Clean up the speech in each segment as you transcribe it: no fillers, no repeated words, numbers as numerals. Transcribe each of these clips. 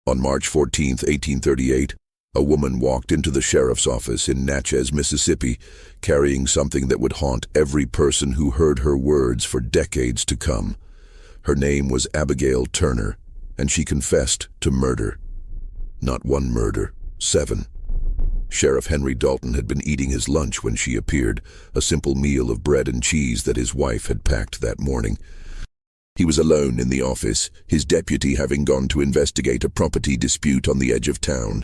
On March 14, 1838, a woman walked into the sheriff's office in Natchez, Mississippi, carrying something that would haunt every person who heard her words for decades to come. Her name was Abigail Turner, and she confessed to murder. Not one murder, 7. Sheriff Henry Dalton had been eating his lunch when she appeared, a simple meal of bread and cheese that his wife had packed that morning. He was alone in the office, his deputy having gone to investigate a property dispute on the edge of town.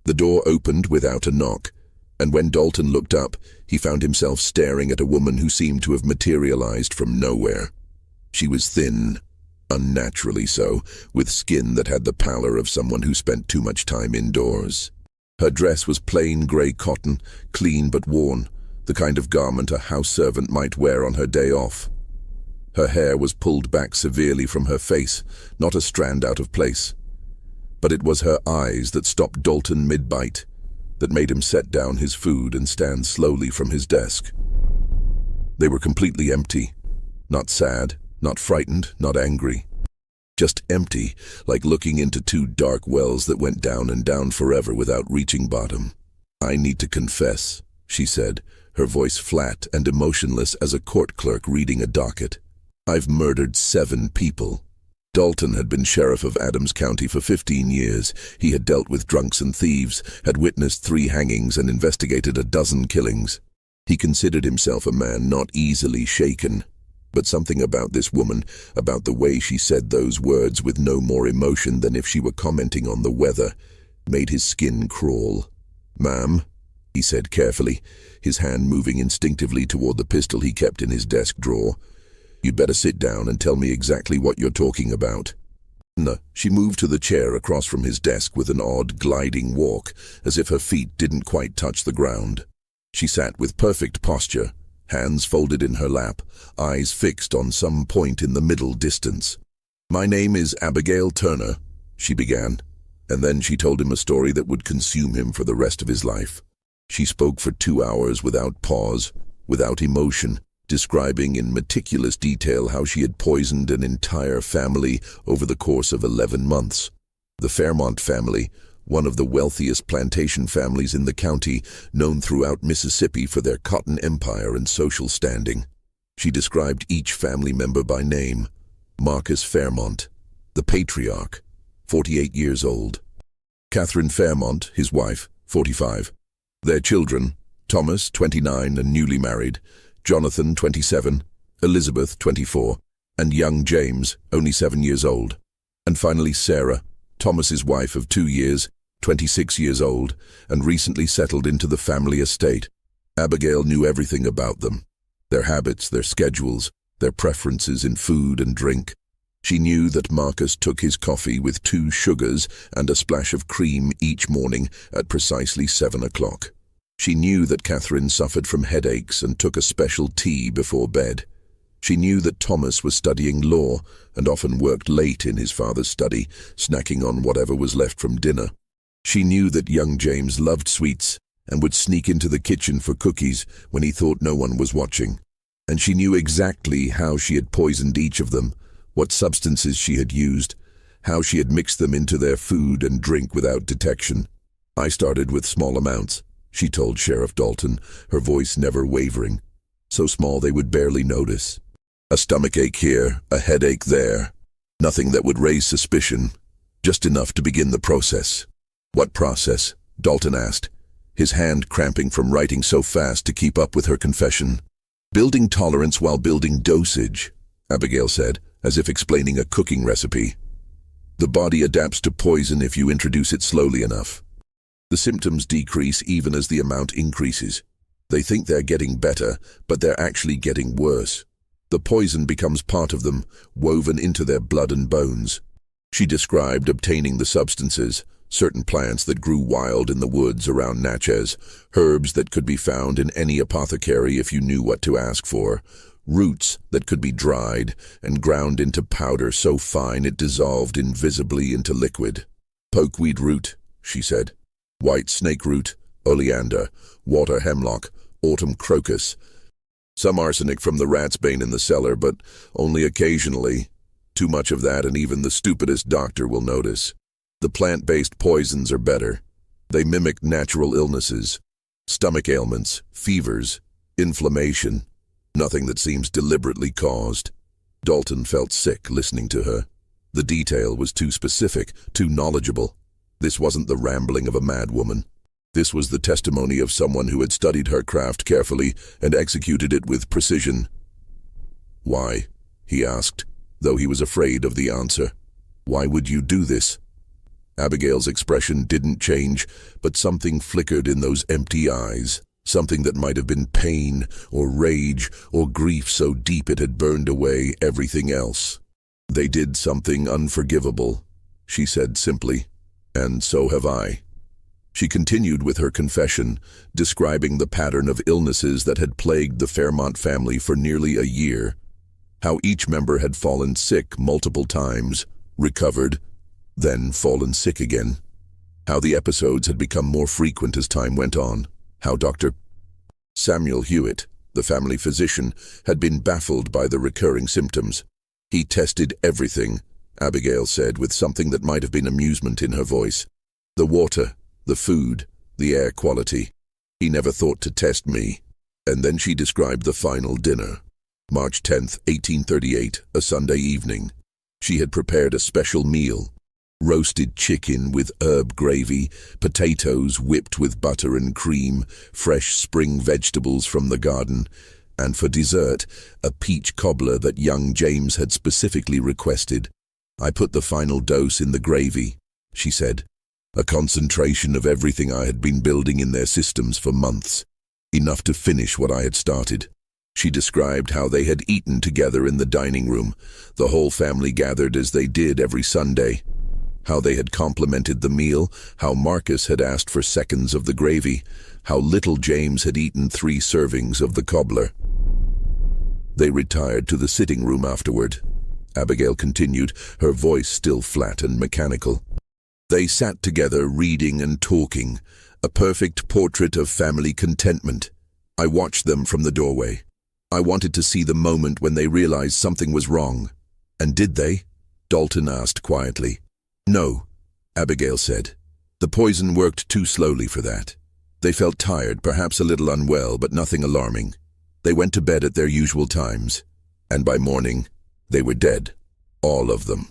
The door opened without a knock, and when Dalton looked up, he found himself staring at a woman who seemed to have materialized from nowhere. She was thin, unnaturally so, with skin that had the pallor of someone who spent too much time indoors. Her dress was plain grey cotton, clean but worn, the kind of garment a house servant might wear on her day off. Her hair was pulled back severely from her face, not a strand out of place. But it was her eyes that stopped Dalton mid-bite, that made him set down his food and stand slowly from his desk. They were completely empty, not sad, not frightened, not angry. Just empty, like looking into 2 dark wells that went down and down forever without reaching bottom. "I need to confess," she said, her voice flat and emotionless as a court clerk reading a docket. "I've murdered 7 people." Dalton had been sheriff of Adams County for 15 years. He had dealt with drunks and thieves, had witnessed 3 hangings and investigated a dozen killings. He considered himself a man not easily shaken. But something about this woman, about the way she said those words with no more emotion than if she were commenting on the weather, made his skin crawl. "Ma'am," he said carefully, his hand moving instinctively toward the pistol he kept in his desk drawer. "You'd better sit down and tell me exactly what you're talking about." No, she moved to the chair across from his desk with an odd gliding walk, as if her feet didn't quite touch the ground. She sat with perfect posture, hands folded in her lap, eyes fixed on some point in the middle distance. "My name is Abigail Turner," she began, and then she told him a story that would consume him for the rest of his life. She spoke for 2 hours without pause, without emotion, describing in meticulous detail how she had poisoned an entire family over the course of 11 months. The Fairmont family, one of the wealthiest plantation families in the county, known throughout Mississippi for their cotton empire and social standing. She described each family member by name. Marcus Fairmont, the patriarch, 48 years old. Catherine Fairmont, his wife, 45. Their children, Thomas, 29 and newly married, Jonathan, 27, Elizabeth, 24, and young James, only 7 years old. And finally Sarah, Thomas's wife of 2 years, 26 years old, and recently settled into the family estate. Abigail knew everything about them, their habits, their schedules, their preferences in food and drink. She knew that Marcus took his coffee with 2 sugars and a splash of cream each morning at precisely 7 o'clock. She knew that Catherine suffered from headaches and took a special tea before bed. She knew that Thomas was studying law and often worked late in his father's study, snacking on whatever was left from dinner. She knew that young James loved sweets and would sneak into the kitchen for cookies when he thought no one was watching. And she knew exactly how she had poisoned each of them, what substances she had used, how she had mixed them into their food and drink without detection. "I started with small amounts," she told Sheriff Dalton, her voice never wavering. "So small they would barely notice. A stomachache here, a headache there. Nothing that would raise suspicion. Just enough to begin the process." "What process?" Dalton asked, his hand cramping from writing so fast to keep up with her confession. "Building tolerance while building dosage," Abigail said, as if explaining a cooking recipe. "The body adapts to poison if you introduce it slowly enough. The symptoms decrease even as the amount increases. They think they're getting better, but they're actually getting worse. The poison becomes part of them, woven into their blood and bones." She described obtaining the substances, certain plants that grew wild in the woods around Natchez, herbs that could be found in any apothecary if you knew what to ask for, roots that could be dried and ground into powder so fine it dissolved invisibly into liquid. "Pokeweed root," she said. "White snake root, oleander, water hemlock, autumn crocus. Some arsenic from the rat's bane in the cellar, but only occasionally. Too much of that and even the stupidest doctor will notice. The plant-based poisons are better. They mimic natural illnesses, stomach ailments, fevers, inflammation, nothing that seems deliberately caused. Dalton felt sick listening to her. The detail was too specific, too knowledgeable. This wasn't the rambling of a madwoman. This was the testimony of someone who had studied her craft carefully and executed it with precision. "Why?" he asked, though he was afraid of the answer. "Why would you do this?" Abigail's expression didn't change, but something flickered in those empty eyes, something that might have been pain or rage or grief so deep it had burned away everything else. "They did something unforgivable," she said simply, "and so have I." She continued with her confession, describing the pattern of illnesses that had plagued the Fairmont family for nearly a year. How each member had fallen sick multiple times, recovered, then fallen sick again. How the episodes had become more frequent as time went on. How Dr. Samuel Hewitt, the family physician, had been baffled by the recurring symptoms. "He tested everything," Abigail said with something that might have been amusement in her voice. "The water, the food, the air quality. He never thought to test me." And then she described the final dinner. March 10th, 1838, a Sunday evening. She had prepared a special meal. Roasted chicken with herb gravy, potatoes whipped with butter and cream, fresh spring vegetables from the garden, and for dessert, a peach cobbler that young James had specifically requested. "I put the final dose in the gravy," she said. "A concentration of everything I had been building in their systems for months. Enough to finish what I had started." She described how they had eaten together in the dining room, the whole family gathered as they did every Sunday. How they had complimented the meal, how Marcus had asked for seconds of the gravy, how little James had eaten 3 servings of the cobbler. They retired to the sitting room afterward. Abigail continued, her voice still flat and mechanical. "They sat together reading and talking, a perfect portrait of family contentment. I watched them from the doorway. I wanted to see the moment when they realized something was wrong." "And did they?" Dalton asked quietly. "No," Abigail said. "The poison worked too slowly for that. They felt tired, perhaps a little unwell, but nothing alarming. They went to bed at their usual times, and by morning, they were dead. All of them."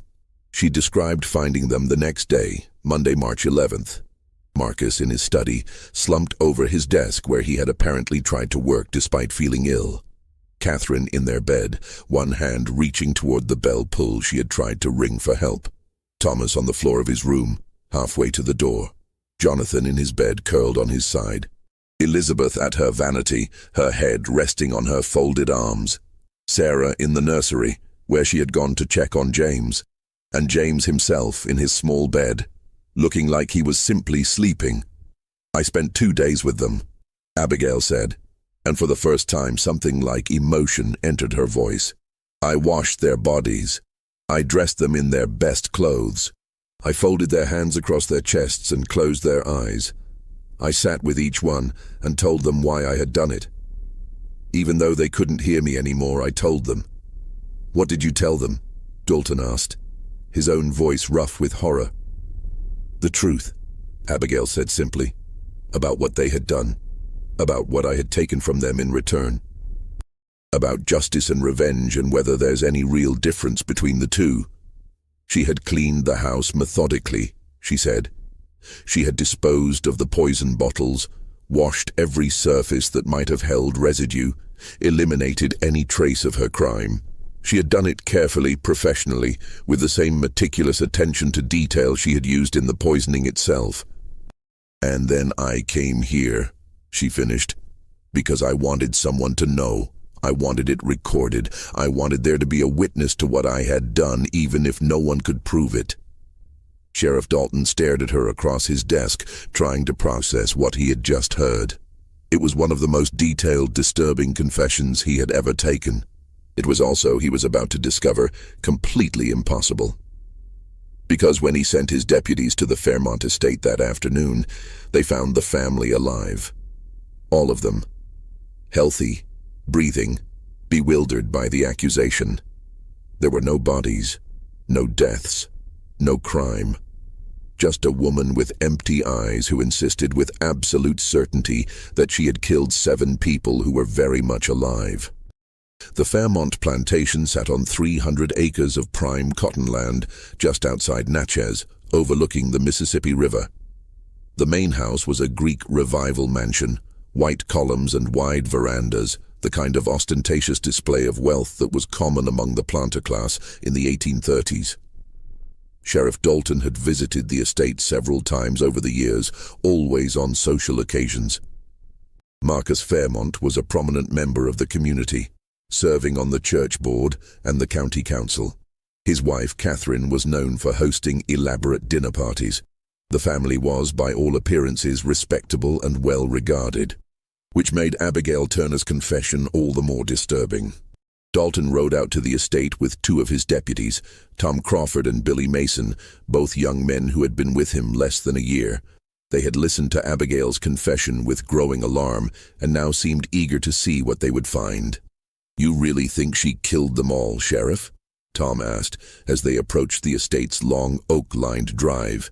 She described finding them the next day, Monday, March 11th. Marcus, in his study, slumped over his desk where he had apparently tried to work despite feeling ill. Catherine in their bed, one hand reaching toward the bell pull she had tried to ring for help. Thomas on the floor of his room, halfway to the door. Jonathan in his bed, curled on his side. Elizabeth at her vanity, her head resting on her folded arms. Sarah in the nursery, where she had gone to check on James. And James himself in his small bed, looking like he was simply sleeping. "I spent 2 days with them," Abigail said, and for the first time something like emotion entered her voice. "I washed their bodies. I dressed them in their best clothes. I folded their hands across their chests and closed their eyes. I sat with each one and told them why I had done it. Even though they couldn't hear me anymore, I told them." "What did you tell them?" Dalton asked, his own voice rough with horror. "The truth," Abigail said simply, "about what they had done, about what I had taken from them in return. About justice and revenge and whether there's any real difference between the two. She had cleaned the house methodically," she said. "She had disposed of the poison bottles, washed every surface that might have held residue, eliminated any trace of her crime. She had done it carefully, professionally, with the same meticulous attention to detail she had used in the poisoning itself. And then I came here," she finished, "because I wanted someone to know. I wanted it recorded. I wanted there to be a witness to what I had done, even if no one could prove it." Sheriff Dalton stared at her across his desk, trying to process what he had just heard. It was one of the most detailed, disturbing confessions he had ever taken. It was also, he was about to discover, completely impossible. Because when he sent his deputies to the Fairmont estate that afternoon, they found the family alive. All of them. Healthy, breathing, bewildered by the accusation. There were no bodies, no deaths, no crime. Just a woman with empty eyes who insisted with absolute certainty that she had killed 7 people who were very much alive. The Fairmont Plantation sat on 300 acres of prime cotton land just outside Natchez, overlooking the Mississippi River. The main house was a Greek Revival mansion, white columns and wide verandas, the kind of ostentatious display of wealth that was common among the planter class in the 1830s. Sheriff Dalton had visited the estate several times over the years, always on social occasions. Marcus Fairmont was a prominent member of the community, serving on the church board and the county council. His wife, Catherine, was known for hosting elaborate dinner parties. The family was, by all appearances, respectable and well regarded, which made Abigail Turner's confession all the more disturbing. Dalton rode out to the estate with 2 of his deputies, Tom Crawford and Billy Mason, both young men who had been with him less than a year. They had listened to Abigail's confession with growing alarm and now seemed eager to see what they would find. "You really think she killed them all, Sheriff?" Tom asked as they approached the estate's long oak-lined drive.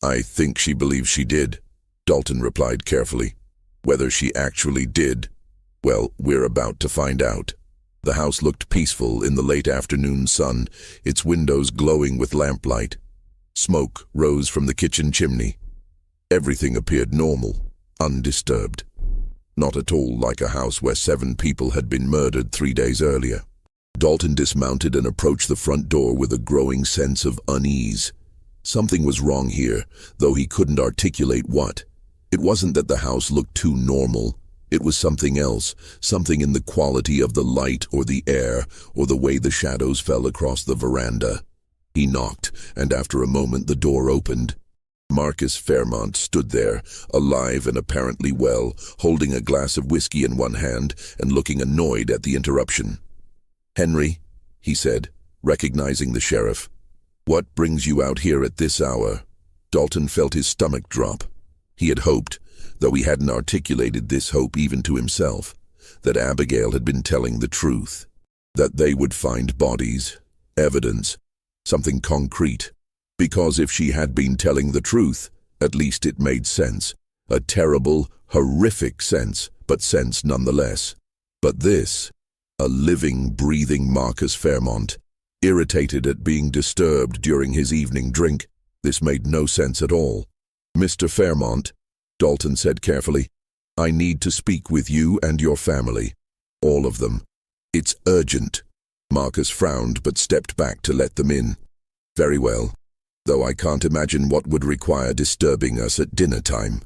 "I think she believes she did," Dalton replied carefully. "Whether she actually did, well, we're about to find out." The house looked peaceful in the late afternoon sun, its windows glowing with lamplight. Smoke rose from the kitchen chimney. Everything appeared normal, undisturbed. Not at all like a house where 7 people had been murdered 3 days earlier. Dalton dismounted and approached the front door with a growing sense of unease. Something was wrong here, though he couldn't articulate what. It wasn't that the house looked too normal. It was something else, something in the quality of the light or the air, or the way the shadows fell across the veranda. He knocked, and after a moment the door opened. Marcus Fairmont stood there, alive and apparently well, holding a glass of whiskey in one hand and looking annoyed at the interruption. "Henry," he said, recognizing the sheriff, "what brings you out here at this hour?" Dalton felt his stomach drop. He had hoped, though he hadn't articulated this hope even to himself, that Abigail had been telling the truth, that they would find bodies, evidence, something concrete. Because if she had been telling the truth, at least it made sense. A terrible, horrific sense, but sense nonetheless. But this, a living, breathing Marcus Fairmont, irritated at being disturbed during his evening drink, this made no sense at all. "Mr. Fairmont," Dalton said carefully, "I need to speak with you and your family. All of them. It's urgent." Marcus frowned but stepped back to let them in. "Very well. Though I can't imagine what would require disturbing us at dinner time."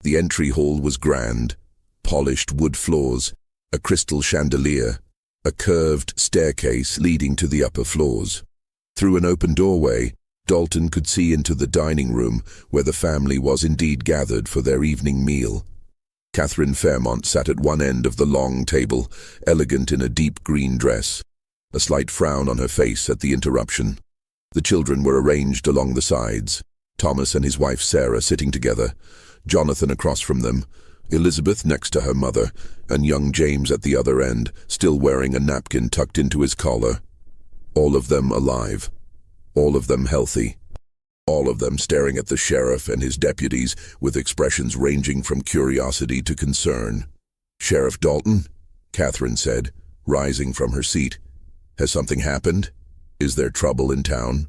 The entry hall was grand, polished wood floors, a crystal chandelier, a curved staircase leading to the upper floors. Through an open doorway, Dalton could see into the dining room where the family was indeed gathered for their evening meal. Catherine Fairmont sat at one end of the long table, elegant in a deep green dress, a slight frown on her face at the interruption. The children were arranged along the sides, Thomas and his wife Sarah sitting together, Jonathan across from them, Elizabeth next to her mother, and young James at the other end, still wearing a napkin tucked into his collar. All of them alive. All of them healthy. All of them staring at the sheriff and his deputies with expressions ranging from curiosity to concern. "Sheriff Dalton," Catherine said, rising from her seat. "Has something happened? Is there trouble in town?"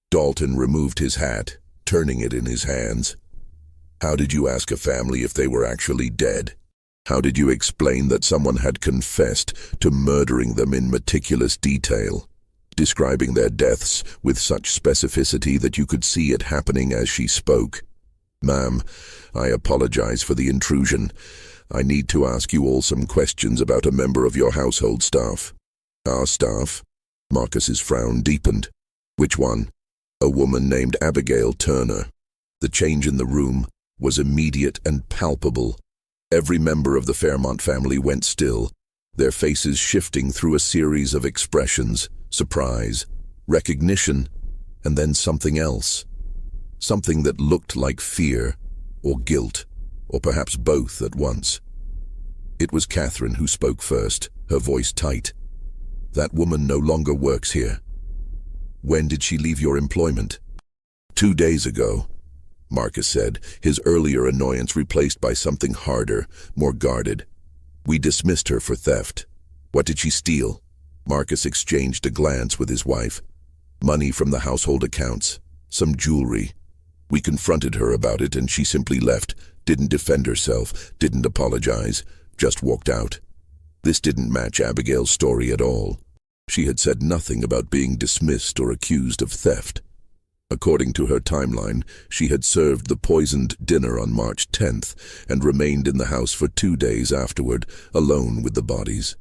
Dalton removed his hat, turning it in his hands. "How did you ask a family if they were actually dead? How did you explain that someone had confessed to murdering them in meticulous detail, describing their deaths with such specificity that you could see it happening as she spoke? Ma'am, I apologize for the intrusion. I need to ask you all some questions about a member of your household staff." "Our staff?" Marcus's frown deepened. "Which one?" "A woman named Abigail Turner." The change in the room was immediate and palpable. Every member of the Fairmont family went still, their faces shifting through a series of expressions: surprise, recognition, and then something else. Something that looked like fear, or guilt, or perhaps both at once. It was Catherine who spoke first, her voice tight. "That woman no longer works here." "When did she leave your employment?" 2 days ago. Marcus said, his earlier annoyance replaced by something harder, more guarded. We dismissed her for theft. What did she steal? Marcus exchanged a glance with his wife. Money from the household accounts, some jewelry. We confronted her about it and she simply left, didn't defend herself, didn't apologize, just walked out. This didn't match Abigail's story at all. She had said nothing about being dismissed or accused of theft. According to her timeline, she had served the poisoned dinner on March 10th and remained in the house for 2 days afterward, alone with the bodies.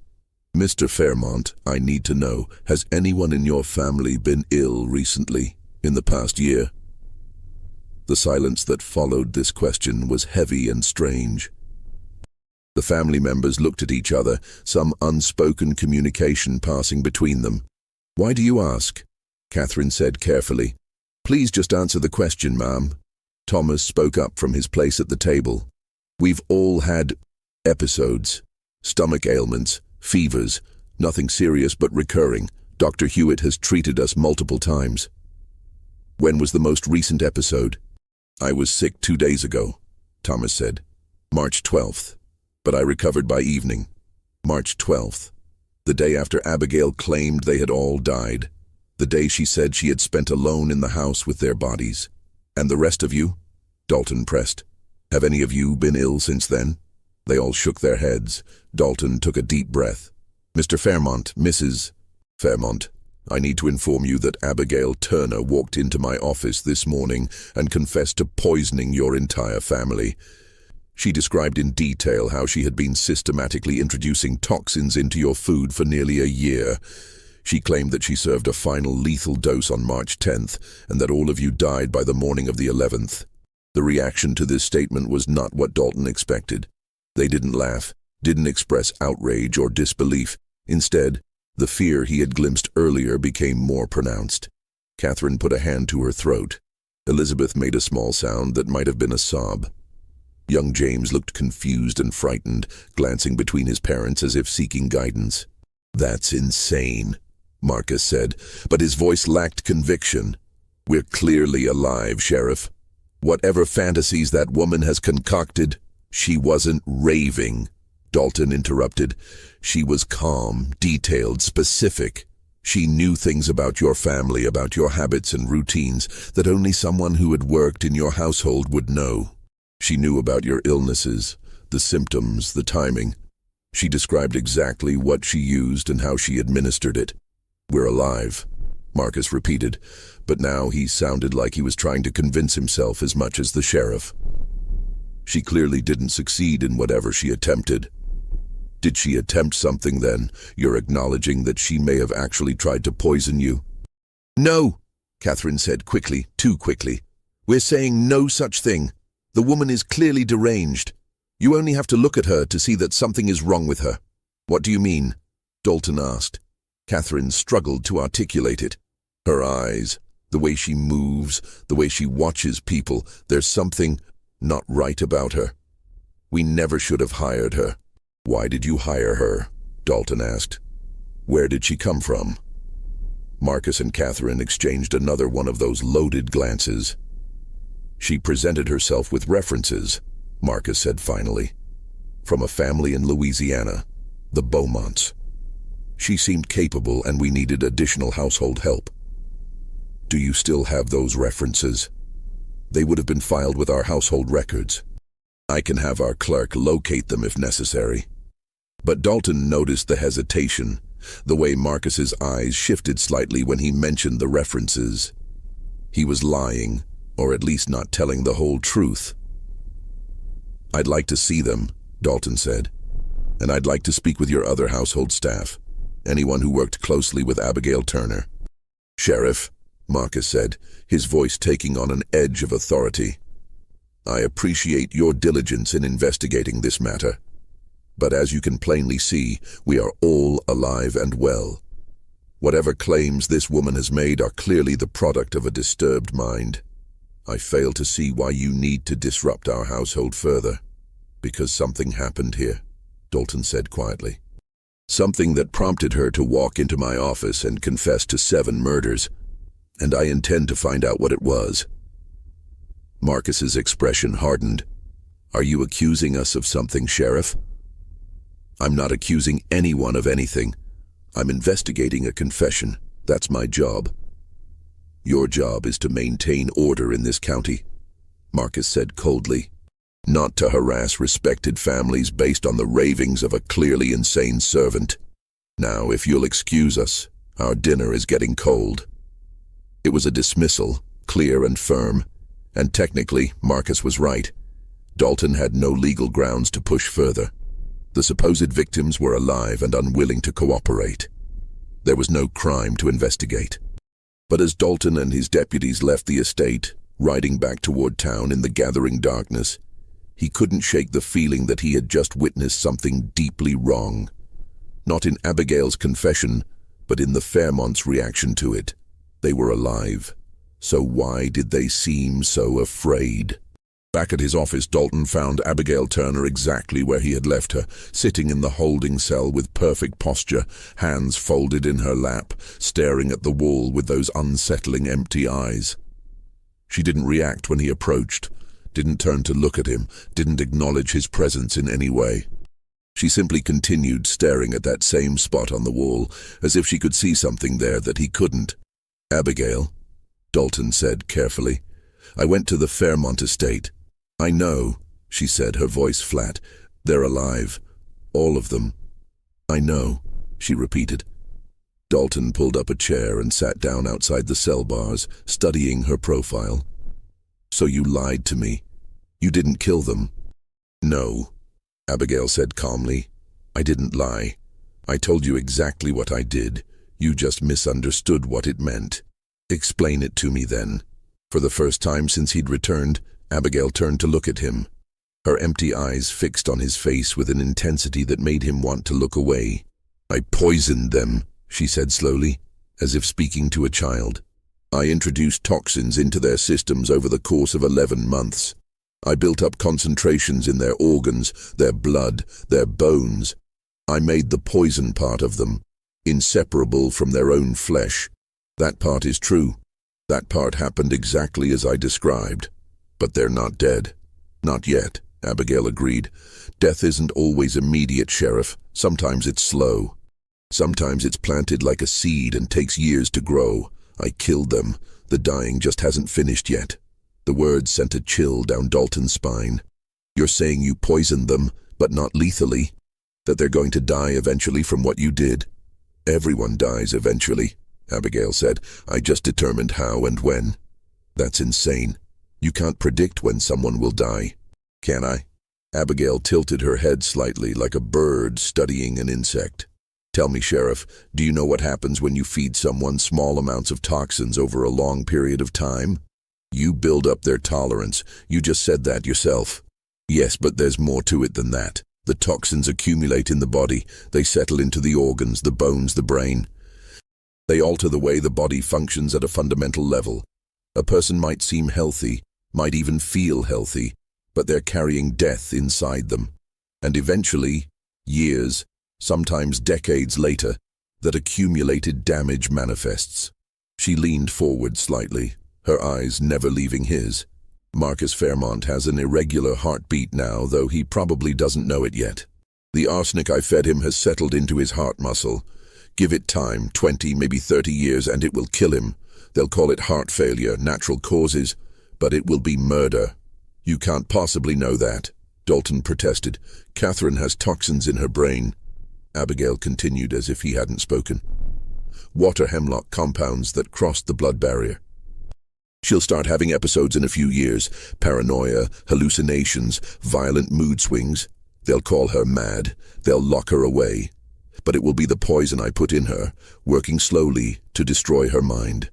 Mr. Fairmont, I need to know, has anyone in your family been ill recently, in the past year? The silence that followed this question was heavy and strange. The family members looked at each other, some unspoken communication passing between them. Why do you ask? Catherine said carefully. Please just answer the question, ma'am. Thomas spoke up from his place at the table. We've all had episodes, stomach ailments, fevers, nothing serious but recurring. Dr. Hewitt has treated us multiple times. When was the most recent episode? I was sick 2 days ago, Thomas said. March 12th. But I recovered by evening. March 12th. The day after Abigail claimed they had all died. The day she said she had spent alone in the house with their bodies. And the rest of you? Dalton pressed. Have any of you been ill since then? They all shook their heads. Dalton took a deep breath. Mr. Fairmont, Mrs. Fairmont, I need to inform you that Abigail Turner walked into my office this morning and confessed to poisoning your entire family. She described in detail how she had been systematically introducing toxins into your food for nearly a year. She claimed that she served a final lethal dose on March 10th and that all of you died by the morning of the 11th. The reaction to this statement was not what Dalton expected. They didn't laugh, didn't express outrage or disbelief. Instead, the fear he had glimpsed earlier became more pronounced. Catherine put a hand to her throat. Elizabeth made a small sound that might have been a sob. Young James looked confused and frightened, glancing between his parents as if seeking guidance. That's insane, Marcus said, but his voice lacked conviction. We're clearly alive, Sheriff. Whatever fantasies that woman has concocted, she wasn't raving, Dalton interrupted. She was calm, detailed, specific. She knew things about your family, about your habits and routines that only someone who had worked in your household would know. She knew about your illnesses, the symptoms, the timing. She described exactly what she used and how she administered it. We're alive, Marcus repeated, but now he sounded like he was trying to convince himself as much as the sheriff. She clearly didn't succeed in whatever she attempted. Did she attempt something then? You're acknowledging that she may have actually tried to poison you? No, Catherine said quickly, too quickly. We're saying no such thing. The woman is clearly deranged. You only have to look at her to see that something is wrong with her. What do you mean? Dalton asked. Catherine struggled to articulate it. Her eyes, the way she moves, the way she watches people, there's something not right about her. We never should have hired her. Why did you hire her? Dalton asked. Where did she come from? Marcus and Catherine exchanged another one of those loaded glances. She presented herself with references, Marcus said finally. From a family in Louisiana, the Beaumonts. She seemed capable and we needed additional household help. Do you still have those references? They would have been filed with our household records. I can have our clerk locate them if necessary. But Dalton noticed the hesitation, the way Marcus's eyes shifted slightly when he mentioned the references. He was lying, or at least not telling the whole truth. I'd like to see them, Dalton said. And I'd like to speak with your other household staff, anyone who worked closely with Abigail Turner. Sheriff, Marcus said, his voice taking on an edge of authority. I appreciate your diligence in investigating this matter. But as you can plainly see, we are all alive and well. Whatever claims this woman has made are clearly the product of a disturbed mind. I fail to see why you need to disrupt our household further. Because something happened here, Dalton said quietly. Something that prompted her to walk into my office and confess to 7 murders. And I intend to find out what it was. Marcus's expression hardened. "Are you accusing us of something, Sheriff?" "I'm not accusing anyone of anything. I'm investigating a confession. That's my job." "Your job is to maintain order in this county," Marcus said coldly. "Not to harass respected families based on the ravings of a clearly insane servant. Now, if you'll excuse us, our dinner is getting cold." It was a dismissal, clear and firm, and technically, Marcus was right. Dalton had no legal grounds to push further. The supposed victims were alive and unwilling to cooperate. There was no crime to investigate. But as Dalton and his deputies left the estate, riding back toward town in the gathering darkness, he couldn't shake the feeling that he had just witnessed something deeply wrong. Not in Abigail's confession, but in the Fairmonts' reaction to it. They were alive. So why did they seem so afraid? Back at his office, Dalton found Abigail Turner exactly where he had left her, sitting in the holding cell with perfect posture, hands folded in her lap, staring at the wall with those unsettling empty eyes. She didn't react when he approached, didn't turn to look at him, didn't acknowledge his presence in any way. She simply continued staring at that same spot on the wall, as if she could see something there that he couldn't. "Abigail," Dalton said carefully, "I went to the Fairmont estate." "I know," she said, her voice flat. "They're alive. All of them." "I know," she repeated. Dalton pulled up a chair and sat down outside the cell bars, studying her profile. "So you lied to me. You didn't kill them." "No," Abigail said calmly. "I didn't lie. I told you exactly what I did. You just misunderstood what it meant." "Explain it to me then." For the first time since he'd returned, Abigail turned to look at him, her empty eyes fixed on his face with an intensity that made him want to look away. "I poisoned them," she said slowly, as if speaking to a child. "I introduced toxins into their systems over the course of 11 months. I built up concentrations in their organs, their blood, their bones. I made the poison part of them, inseparable from their own flesh. That part is true. That part happened exactly as I described. But they're not dead." "Not yet," Abigail agreed. "Death isn't always immediate, Sheriff. Sometimes it's slow. Sometimes it's planted like a seed and takes years to grow. I killed them. The dying just hasn't finished yet." The words sent a chill down Dalton's spine. "You're saying you poisoned them, but not lethally? That they're going to die eventually from what you did?" "Everyone dies eventually," Abigail said. "I just determined how and when." "That's insane. You can't predict when someone will die." "Can I?" Abigail tilted her head slightly, like a bird studying an insect. "Tell me, Sheriff, do you know what happens when you feed someone small amounts of toxins over a long period of time? You build up their tolerance. You just said that yourself." "Yes, but there's more to it than that. The toxins accumulate in the body. They settle into the organs, the bones, the brain. They alter the way the body functions at a fundamental level. A person might seem healthy, might even feel healthy, but they're carrying death inside them. And eventually, years, sometimes decades later, that accumulated damage manifests." She leaned forward slightly, her eyes never leaving his. "Marcus Fairmont has an irregular heartbeat now, though he probably doesn't know it yet. The arsenic I fed him has settled into his heart muscle. Give it time, 20, maybe 30 years, and it will kill him. They'll call it heart failure, natural causes, but it will be murder." "You can't possibly know that," Dalton protested. "Catherine has toxins in her brain." Abigail continued as if he hadn't spoken. "Water hemlock compounds that crossed the blood barrier. She'll start having episodes in a few years, paranoia, hallucinations, violent mood swings. They'll call her mad. They'll lock her away. But it will be the poison I put in her, working slowly to destroy her mind."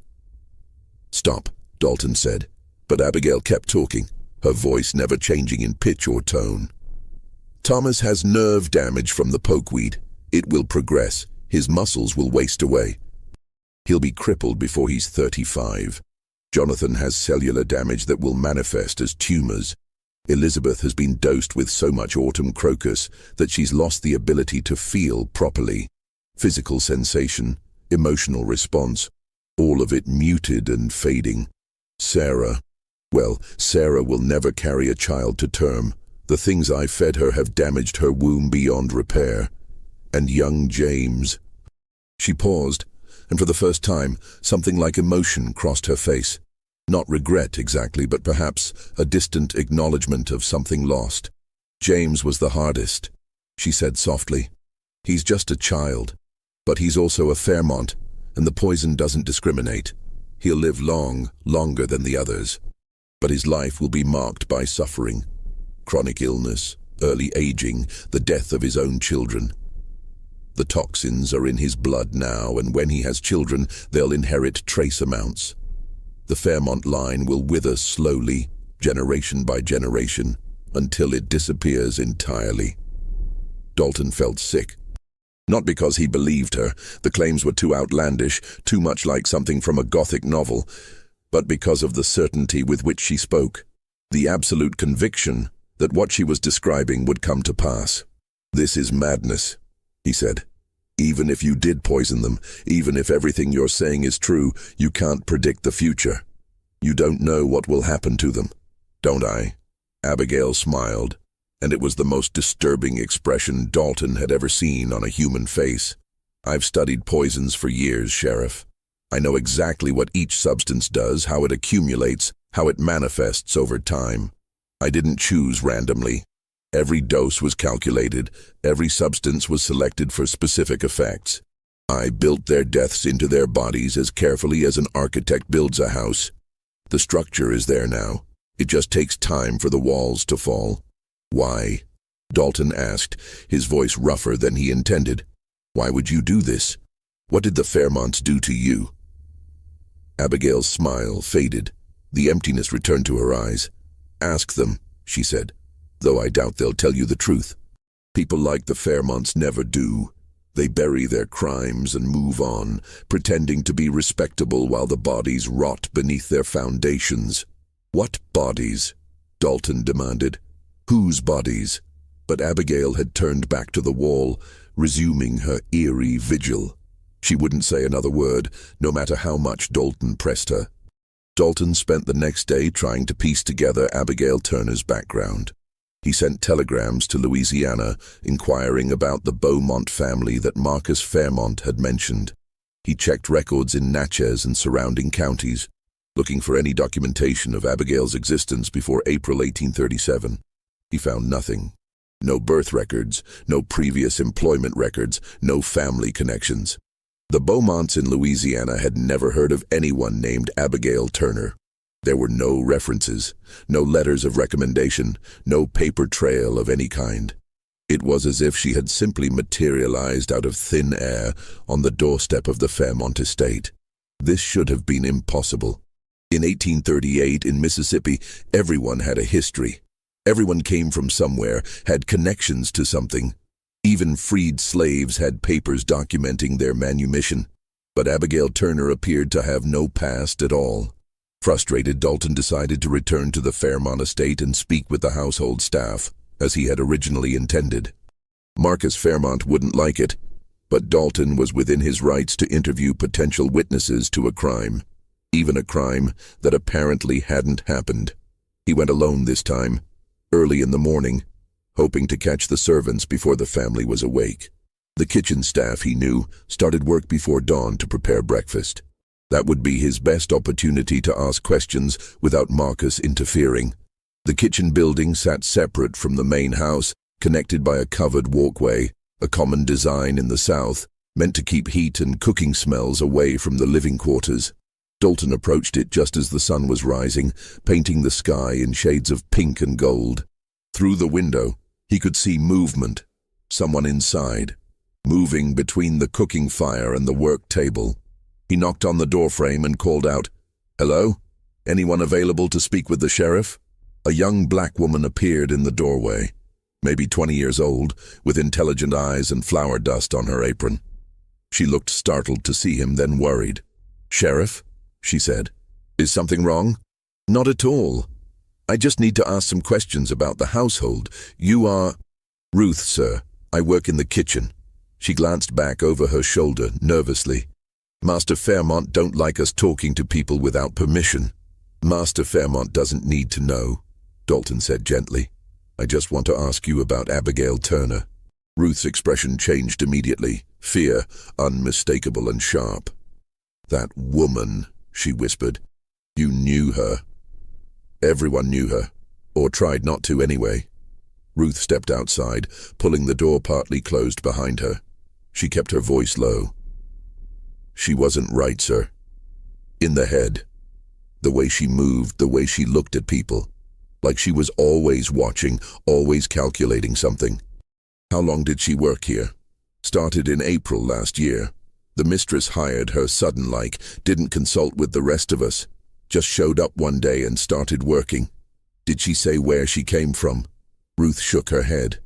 "Stop," Dalton said, but Abigail kept talking, her voice never changing in pitch or tone. "Thomas has nerve damage from the pokeweed. It will progress. His muscles will waste away. He'll be crippled before he's 35. Jonathan has cellular damage that will manifest as tumors. Elizabeth has been dosed with so much autumn crocus that she's lost the ability to feel properly. Physical sensation, emotional response, all of it muted and fading. Sarah, Well, Sarah will never carry a child to term. The things I fed her have damaged her womb beyond repair. And young James. She paused, and for the first time, something like emotion crossed her face. Not regret exactly, but perhaps a distant acknowledgement of something lost. James was the hardest, she said softly. He's just a child, but he's also a Fairmont, and the poison doesn't discriminate. He'll live long, longer than the others. But his life will be marked by suffering, chronic illness, early aging, the death of his own children. The toxins are in his blood now, and when he has children, they'll inherit trace amounts. The Fairmont line will wither slowly, generation by generation, until it disappears entirely. Dalton felt sick. Not because he believed her, the claims were too outlandish, too much like something from a Gothic novel, but because of the certainty with which she spoke, the absolute conviction that what she was describing would come to pass. "This is madness," he said. "Even if you did poison them, even if everything you're saying is true, you can't predict the future. You don't know what will happen to them." "Don't I?" Abigail smiled, and it was the most disturbing expression Dalton had ever seen on a human face. "I've studied poisons for years, Sheriff. I know exactly what each substance does, how it accumulates, how it manifests over time. I didn't choose randomly. Every dose was calculated, every substance was selected for specific effects. I built their deaths into their bodies as carefully as an architect builds a house. The structure is there now. It just takes time for the walls to fall." "Why?" Dalton asked, his voice rougher than he intended. "Why would you do this? What did the Fairmonts do to you?" Abigail's smile faded. The emptiness returned to her eyes. "Ask them," she said, "though I doubt they'll tell you the truth. People like the Fairmonts never do. They bury their crimes and move on, pretending to be respectable while the bodies rot beneath their foundations." "What bodies?" Dalton demanded. "Whose bodies?" But Abigail had turned back to the wall, resuming her eerie vigil. She wouldn't say another word, no matter how much Dalton pressed her. Dalton spent the next day trying to piece together Abigail Turner's background. He sent telegrams to Louisiana, inquiring about the Beaumont family that Marcus Fairmont had mentioned. He checked records in Natchez and surrounding counties, looking for any documentation of Abigail's existence before April 1837. He found nothing. No birth records, no previous employment records, no family connections. The Beaumonts in Louisiana had never heard of anyone named Abigail Turner. There were no references, no letters of recommendation, no paper trail of any kind. It was as if she had simply materialized out of thin air on the doorstep of the Fairmont estate. This should have been impossible. In 1838, in Mississippi, everyone had a history. Everyone came from somewhere, had connections to something. Even freed slaves had papers documenting their manumission. But Abigail Turner appeared to have no past at all. Frustrated, Dalton decided to return to the Fairmont estate and speak with the household staff, as he had originally intended. Marcus Fairmont wouldn't like it, but Dalton was within his rights to interview potential witnesses to a crime, even a crime that apparently hadn't happened. He went alone this time, early in the morning, hoping to catch the servants before the family was awake. The kitchen staff, he knew, started work before dawn to prepare breakfast. That would be his best opportunity to ask questions without Marcus interfering. The kitchen building sat separate from the main house, connected by a covered walkway, a common design in the South, meant to keep heat and cooking smells away from the living quarters. Dalton approached it just as the sun was rising, painting the sky in shades of pink and gold. Through the window, he could see movement, someone inside, moving between the cooking fire and the work table. He knocked on the doorframe and called out, "Hello? Anyone available to speak with the sheriff?" A young black woman appeared in the doorway, maybe 20 years old, with intelligent eyes and flour dust on her apron. She looked startled to see him, then worried. "Sheriff?" she said. "Is something wrong?" "Not at all. I just need to ask some questions about the household. You are—" "Ruth, sir. I work in the kitchen." She glanced back over her shoulder nervously. "Master Fairmont don't like us talking to people without permission." Master Fairmont doesn't need to know, Dalton said gently. I just want to ask you about Abigail Turner. Ruth's expression changed immediately, fear unmistakable and sharp. That woman, she whispered. You knew her. Everyone knew her, or tried not to anyway. Ruth stepped outside, pulling the door partly closed behind her. She kept her voice low. She wasn't right, sir. In the head. The way she moved, the way she looked at people. Like she was always watching, always calculating something. How long did she work here? Started in April last year. The mistress hired her sudden-like, didn't consult with the rest of us. Just showed up one day and started working. Did she say where she came from? Ruth shook her head.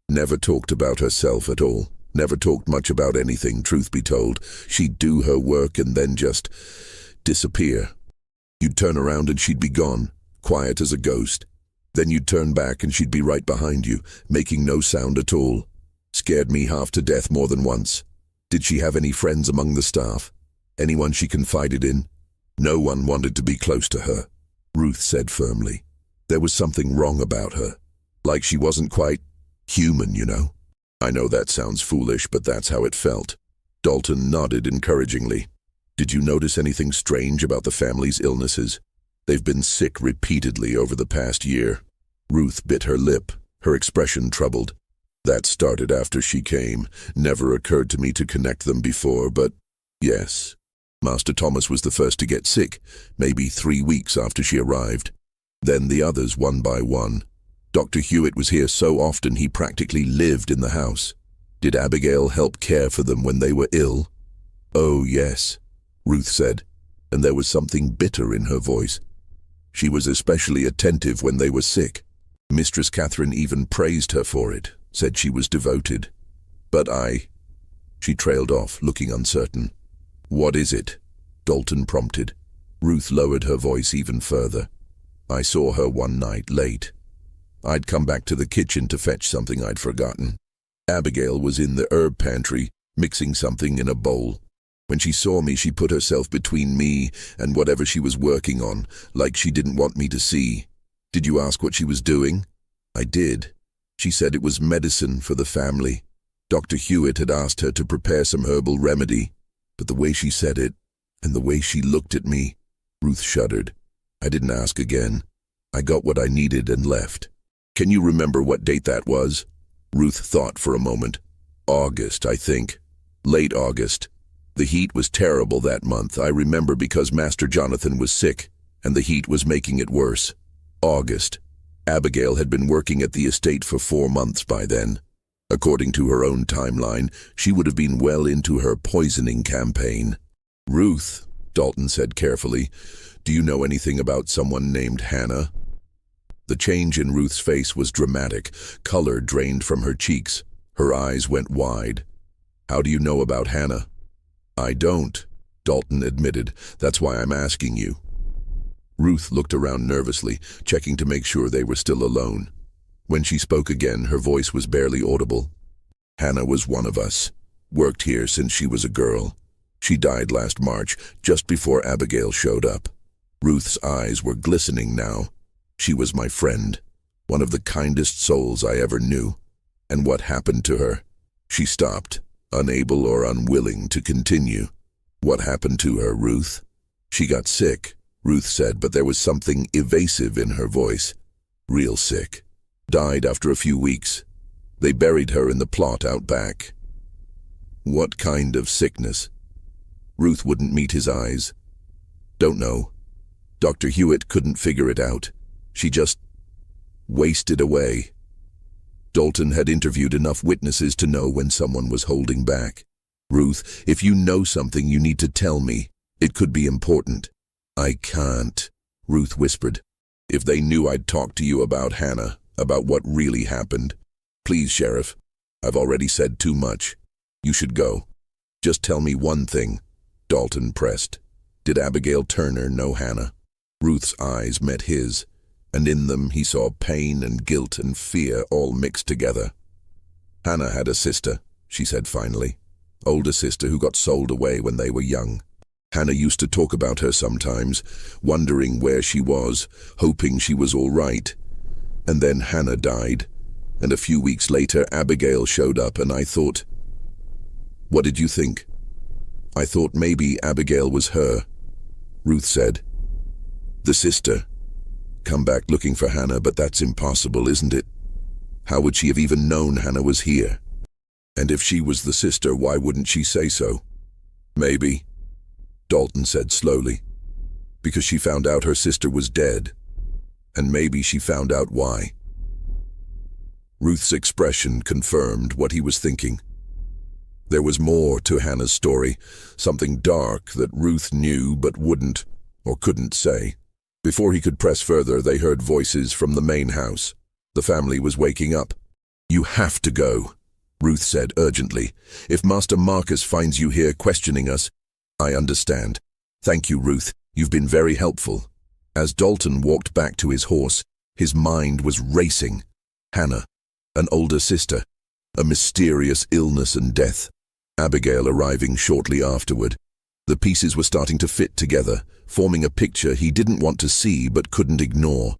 Never talked about herself at all. Never talked much about anything, truth be told. She'd do her work and then just disappear. You'd turn around and she'd be gone, quiet as a ghost. Then you'd turn back and she'd be right behind you, making no sound at all. Scared me half to death more than once. Did she have any friends among the staff? Anyone she confided in? No one wanted to be close to her, Ruth said firmly. There was something wrong about her. Like she wasn't quite human, you know. I know that sounds foolish, but that's how it felt. Dalton nodded encouragingly. Did you notice anything strange about the family's illnesses? They've been sick repeatedly over the past year. Ruth bit her lip, her expression troubled. That started after she came. Never occurred to me to connect them before, but yes. Master Thomas was the first to get sick, maybe 3 weeks after she arrived. Then the others, one by one. Dr. Hewitt was here so often he practically lived in the house. Did Abigail help care for them when they were ill? Oh, yes, Ruth said, and there was something bitter in her voice. She was especially attentive when they were sick. Mistress Catherine even praised her for it, said she was devoted. But She trailed off, looking uncertain. What is it? Dalton prompted. Ruth lowered her voice even further. I saw her one night late. I'd come back to the kitchen to fetch something I'd forgotten. Abigail was in the herb pantry, mixing something in a bowl. When she saw me, she put herself between me and whatever she was working on, like she didn't want me to see. Did you ask what she was doing? I did. She said it was medicine for the family. Dr. Hewitt had asked her to prepare some herbal remedy, but the way she said it, and the way she looked at me, Ruth shuddered. I didn't ask again. I got what I needed and left. Can you remember what date that was? Ruth thought for a moment. August, I think. Late August. The heat was terrible that month, I remember, because Master Jonathan was sick, and the heat was making it worse. August. Abigail had been working at the estate for 4 months by then. According to her own timeline, she would have been well into her poisoning campaign. Ruth, Dalton said carefully, do you know anything about someone named Hannah? The change in Ruth's face was dramatic. Color drained from her cheeks. Her eyes went wide. How do you know about Hannah? I don't, Dalton admitted. That's why I'm asking you. Ruth looked around nervously, checking to make sure they were still alone. When she spoke again, her voice was barely audible. Hannah was one of us. Worked here since she was a girl. She died last March, just before Abigail showed up. Ruth's eyes were glistening now. She was my friend, one of the kindest souls I ever knew. And what happened to her? She stopped, unable or unwilling to continue. What happened to her, Ruth? She got sick, Ruth said, but there was something evasive in her voice. Real sick. Died after a few weeks. They buried her in the plot out back. What kind of sickness? Ruth wouldn't meet his eyes. Don't know. Dr. Hewitt couldn't figure it out. She just wasted away. Dalton had interviewed enough witnesses to know when someone was holding back. Ruth, if you know something, you need to tell me. It could be important. I can't, Ruth whispered. If they knew I'd talked to you about Hannah, about what really happened. Please, Sheriff. I've already said too much. You should go. Just tell me one thing, Dalton pressed. Did Abigail Turner know Hannah? Ruth's eyes met his, and in them he saw pain and guilt and fear all mixed together. Hannah had a sister, she said finally. Older sister who got sold away when they were young. Hannah used to talk about her sometimes, wondering where she was, hoping she was all right. And then Hannah died, and a few weeks later Abigail showed up, and I thought, "What did you think?" "I thought maybe Abigail was her," Ruth said. "The sister. Come back looking for Hannah, but that's impossible, isn't it? How would she have even known Hannah was here? And if she was the sister, why wouldn't she say so?" "Maybe," Dalton said slowly, "because she found out her sister was dead. And maybe she found out why." Ruth's expression confirmed what he was thinking. There was more to Hannah's story, something dark that Ruth knew but wouldn't or couldn't say. Before he could press further, they heard voices from the main house. The family was waking up. "You have to go," Ruth said urgently. "If Master Marcus finds you here questioning us—" "I understand. Thank you, Ruth. You've been very helpful." As Dalton walked back to his horse, his mind was racing. Hannah, an older sister, a mysterious illness and death. Abigail arriving shortly afterward. The pieces were starting to fit together, forming a picture he didn't want to see but couldn't ignore.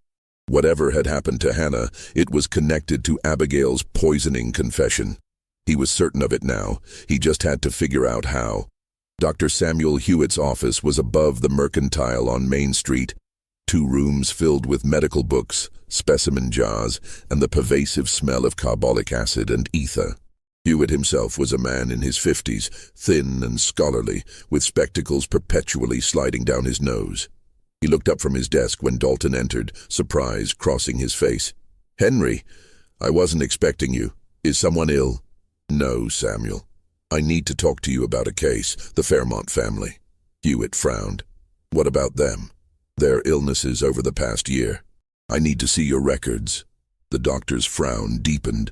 Whatever had happened to Hannah, it was connected to Abigail's poisoning confession. He was certain of it now. He just had to figure out how. Dr. Samuel Hewitt's office was above the Mercantile on Main Street. 2 rooms filled with medical books, specimen jars, and the pervasive smell of carbolic acid and ether. Hewitt himself was a man in his 50s, thin and scholarly, with spectacles perpetually sliding down his nose. He looked up from his desk when Dalton entered, surprise crossing his face. "Henry, I wasn't expecting you. Is someone ill?" "No, Samuel. I need to talk to you about a case, the Fairmont family." Hewitt frowned. "What about them?" "Their illnesses over the past year. I need to see your records." The doctor's frown deepened.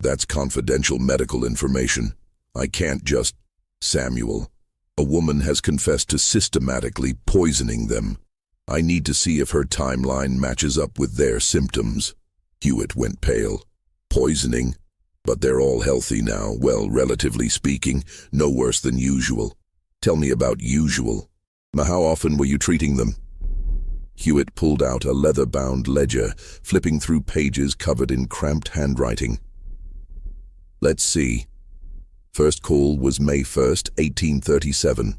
"That's confidential medical information. I can't just—" "Samuel, a woman has confessed to systematically poisoning them. I need to see if her timeline matches up with their symptoms." Hewitt went pale. "Poisoning? But they're all healthy now, well, relatively speaking, no worse than usual." "Tell me about usual. How often were you treating them?" Hewitt pulled out a leather-bound ledger, flipping through pages covered in cramped handwriting. "Let's see. First call was May 1st, 1837.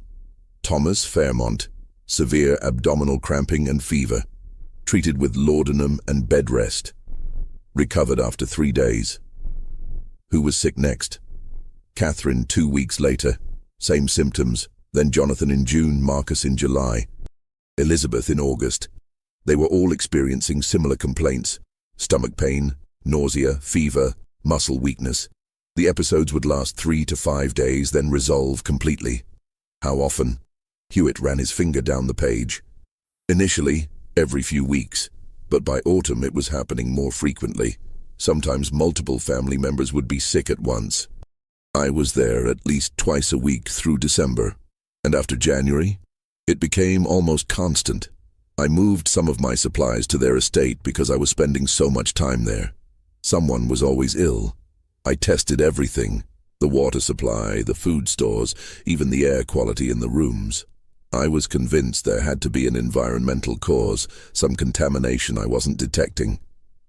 Thomas Fairmont, severe abdominal cramping and fever. Treated with laudanum and bed rest. Recovered after 3 days. Who was sick next?" "Catherine 2 weeks later. Same symptoms. Then Jonathan in June, Marcus in July. Elizabeth in August. They were all experiencing similar complaints. Stomach pain, nausea, fever, muscle weakness. The episodes would last 3 to 5 days, then resolve completely." "How often?" Hewitt ran his finger down the page. "Initially, every few weeks, but by autumn it was happening more frequently. Sometimes multiple family members would be sick at once. I was there at least twice a week through December, and after January, it became almost constant. I moved some of my supplies to their estate because I was spending so much time there. Someone was always ill. I tested everything, the water supply, the food stores, even the air quality in the rooms. I was convinced there had to be an environmental cause, some contamination I wasn't detecting.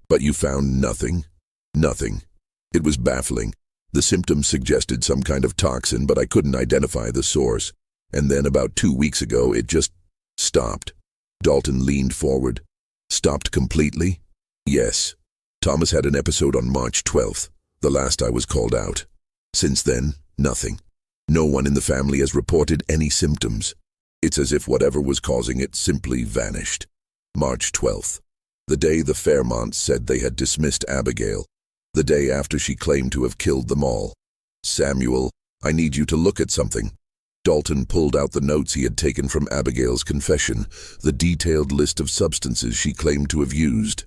But you found nothing? Nothing. It was baffling. The symptoms suggested some kind of toxin, but I couldn't identify the source. And then about 2 weeks ago, it just stopped." Dalton leaned forward. "Stopped completely?" "Yes. Thomas had an episode on March 12th, the last I was called out. Since then, nothing. No one in the family has reported any symptoms. It's as if whatever was causing it simply vanished." March 12th. The day the Fairmonts said they had dismissed Abigail. The day after she claimed to have killed them all. "Samuel, I need you to look at something." Dalton pulled out the notes he had taken from Abigail's confession, the detailed list of substances she claimed to have used.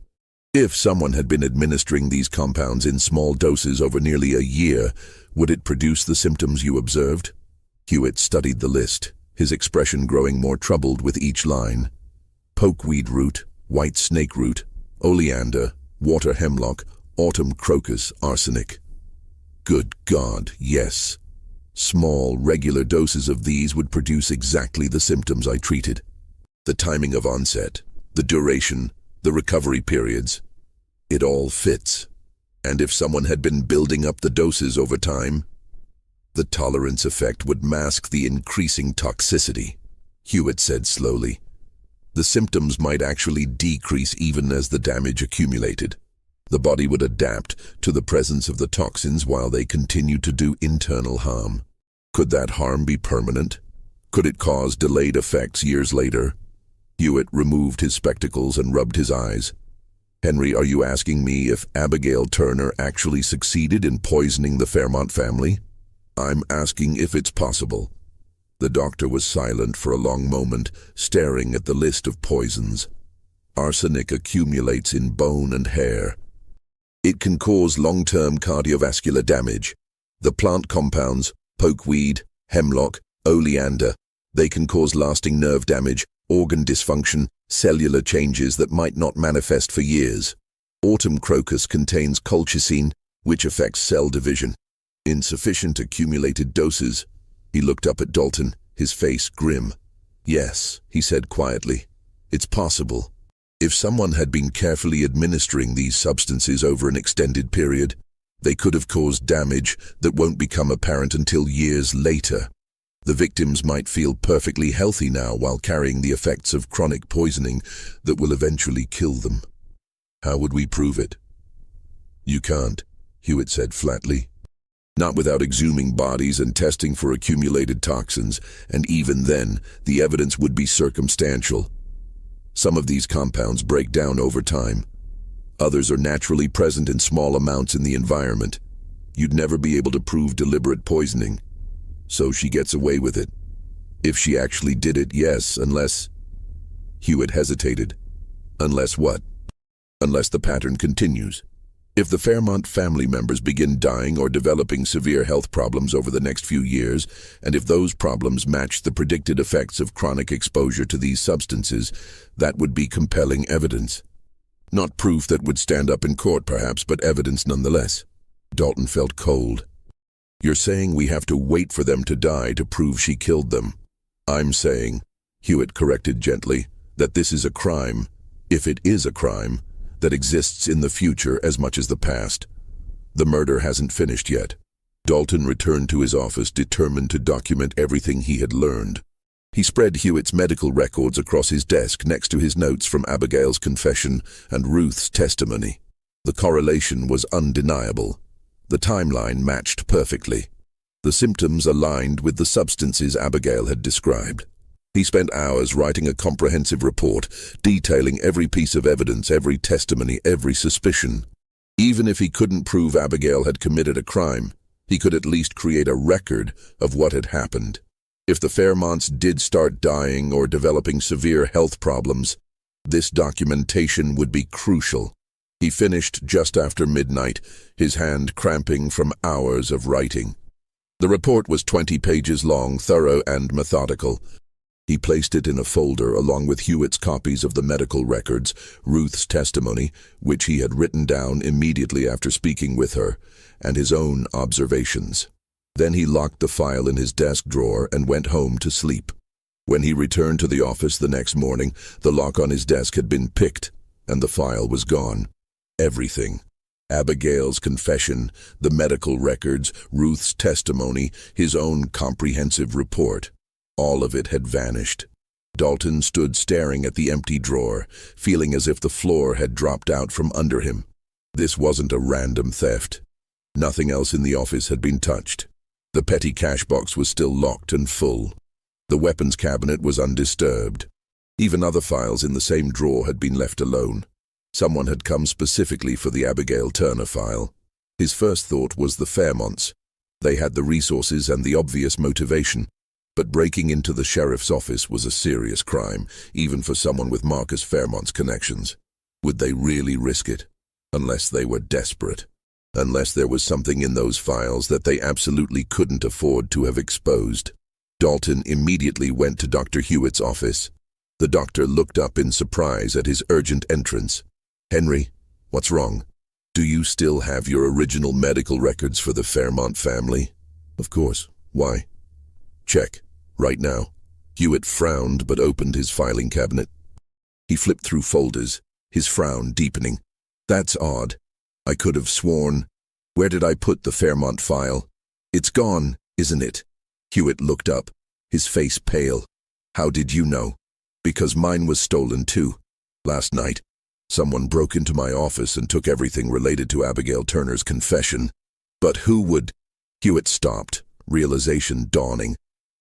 If someone had been administering these compounds in small doses over nearly a year, would it produce the symptoms you observed? Hewitt studied the list, his expression growing more troubled with each line. Pokeweed root, white snake root, oleander, water hemlock, autumn crocus, arsenic. Good God, yes. Small, regular doses of these would produce exactly the symptoms I treated. The timing of onset, the duration, the recovery periods, it all fits. And if someone had been building up the doses over time, the tolerance effect would mask the increasing toxicity, Hewitt said slowly. The symptoms might actually decrease even as the damage accumulated. The body would adapt to the presence of the toxins while they continue to do internal harm. Could that harm be permanent? Could it cause delayed effects years later? Hewitt removed his spectacles and rubbed his eyes. Henry, are you asking me if Abigail Turner actually succeeded in poisoning the Fairmont family? I'm asking if it's possible. The doctor was silent for a long moment, staring at the list of poisons. Arsenic accumulates in bone and hair. It can cause long-term cardiovascular damage. The plant compounds, pokeweed, hemlock, oleander, they can cause lasting nerve damage, organ dysfunction, cellular changes that might not manifest for years. Autumn crocus contains colchicine, which affects cell division. In sufficient accumulated doses, he looked up at Dalton, his face grim. Yes, he said quietly, it's possible. If someone had been carefully administering these substances over an extended period, they could have caused damage that won't become apparent until years later. The victims might feel perfectly healthy now while carrying the effects of chronic poisoning that will eventually kill them. How would we prove it? You can't, Hewitt said flatly. Not without exhuming bodies and testing for accumulated toxins, and even then, the evidence would be circumstantial. Some of these compounds break down over time. Others are naturally present in small amounts in the environment. You'd never be able to prove deliberate poisoning. So she gets away with it. If she actually did it, yes, unless... Hewitt hesitated. Unless what? Unless the pattern continues. If the Fairmont family members begin dying or developing severe health problems over the next few years, and if those problems match the predicted effects of chronic exposure to these substances, that would be compelling evidence. Not proof that would stand up in court, perhaps, but evidence nonetheless. Dalton felt cold. You're saying we have to wait for them to die to prove she killed them. I'm saying, Hewitt corrected gently, that this is a crime, if it is a crime, that exists in the future as much as the past. The murder hasn't finished yet. Dalton returned to his office determined to document everything he had learned. He spread Hewitt's medical records across his desk next to his notes from Abigail's confession and Ruth's testimony. The correlation was undeniable. The timeline matched perfectly. The symptoms aligned with the substances Abigail had described. He spent hours writing a comprehensive report, detailing every piece of evidence, every testimony, every suspicion. Even if he couldn't prove Abigail had committed a crime, he could at least create a record of what had happened. If the Fairmonts did start dying or developing severe health problems, this documentation would be crucial. He finished just after midnight, his hand cramping from hours of writing. The report was 20 pages long, thorough and methodical. He placed it in a folder along with Hewitt's copies of the medical records, Ruth's testimony, which he had written down immediately after speaking with her, and his own observations. Then he locked the file in his desk drawer and went home to sleep. When he returned to the office the next morning, the lock on his desk had been picked, and the file was gone. Everything. Abigail's confession, the medical records, Ruth's testimony, his own comprehensive report. All of it had vanished. Dalton stood staring at the empty drawer, feeling as if the floor had dropped out from under him. This wasn't a random theft. Nothing else in the office had been touched. The petty cash box was still locked and full. The weapons cabinet was undisturbed. Even other files in the same drawer had been left alone. Someone had come specifically for the Abigail Turner file. His first thought was the Fairmonts. They had the resources and the obvious motivation. But breaking into the sheriff's office was a serious crime, even for someone with Marcus Fairmont's connections. Would they really risk it? Unless they were desperate. Unless there was something in those files that they absolutely couldn't afford to have exposed. Dalton immediately went to Dr. Hewitt's office. The doctor looked up in surprise at his urgent entrance. Henry, what's wrong? Do you still have your original medical records for the Fairmont family? Of course. Why? Check. Right now. Hewitt frowned but opened his filing cabinet. He flipped through folders, his frown deepening. That's odd. I could have sworn. Where did I put the Fairmont file? It's gone, isn't it? Hewitt looked up, his face pale. How did you know? Because mine was stolen too. Last night, someone broke into my office and took everything related to Abigail Turner's confession. But who would? Hewitt stopped, realization dawning.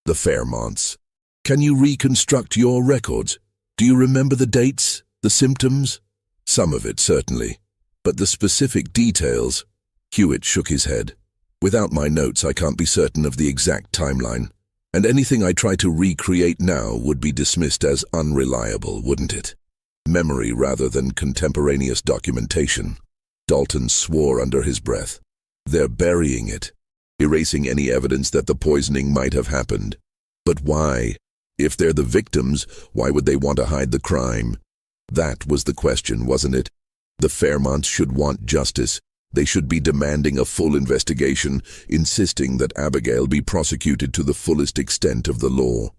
The Fairmonts. Can you reconstruct your records? Do you remember the dates, the symptoms? Some of it, certainly. But the specific details? Hewitt shook his head. Without my notes, I can't be certain of the exact timeline. And anything I try to recreate now would be dismissed as unreliable, wouldn't it? Memory rather than contemporaneous documentation. Dalton swore under his breath. They're burying it, erasing any evidence that the poisoning might have happened. But why? If they're the victims, why would they want to hide the crime? That was the question, wasn't it? The Fairmonts should want justice. They should be demanding a full investigation, insisting that Abigail be prosecuted to the fullest extent of the law.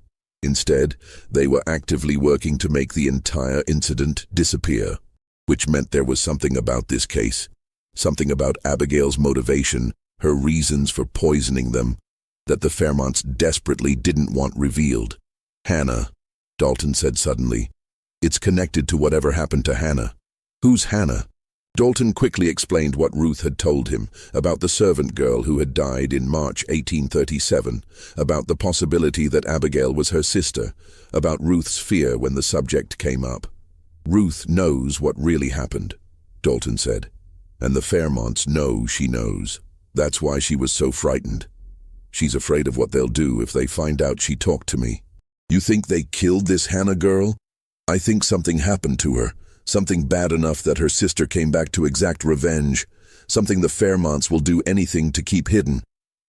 Instead, they were actively working to make the entire incident disappear, which meant there was something about this case, something about Abigail's motivation, her reasons for poisoning them, that the Fairmonts desperately didn't want revealed. Hannah, Dalton said suddenly. It's connected to whatever happened to Hannah. Who's Hannah? Dalton quickly explained what Ruth had told him about the servant girl who had died in March 1837, about the possibility that Abigail was her sister, about Ruth's fear when the subject came up. Ruth knows what really happened, Dalton said, and the Fairmonts know she knows. That's why she was so frightened. She's afraid of what they'll do if they find out she talked to me. You think they killed this Hannah girl? I think something happened to her. Something bad enough that her sister came back to exact revenge, something the Fairmonts will do anything to keep hidden.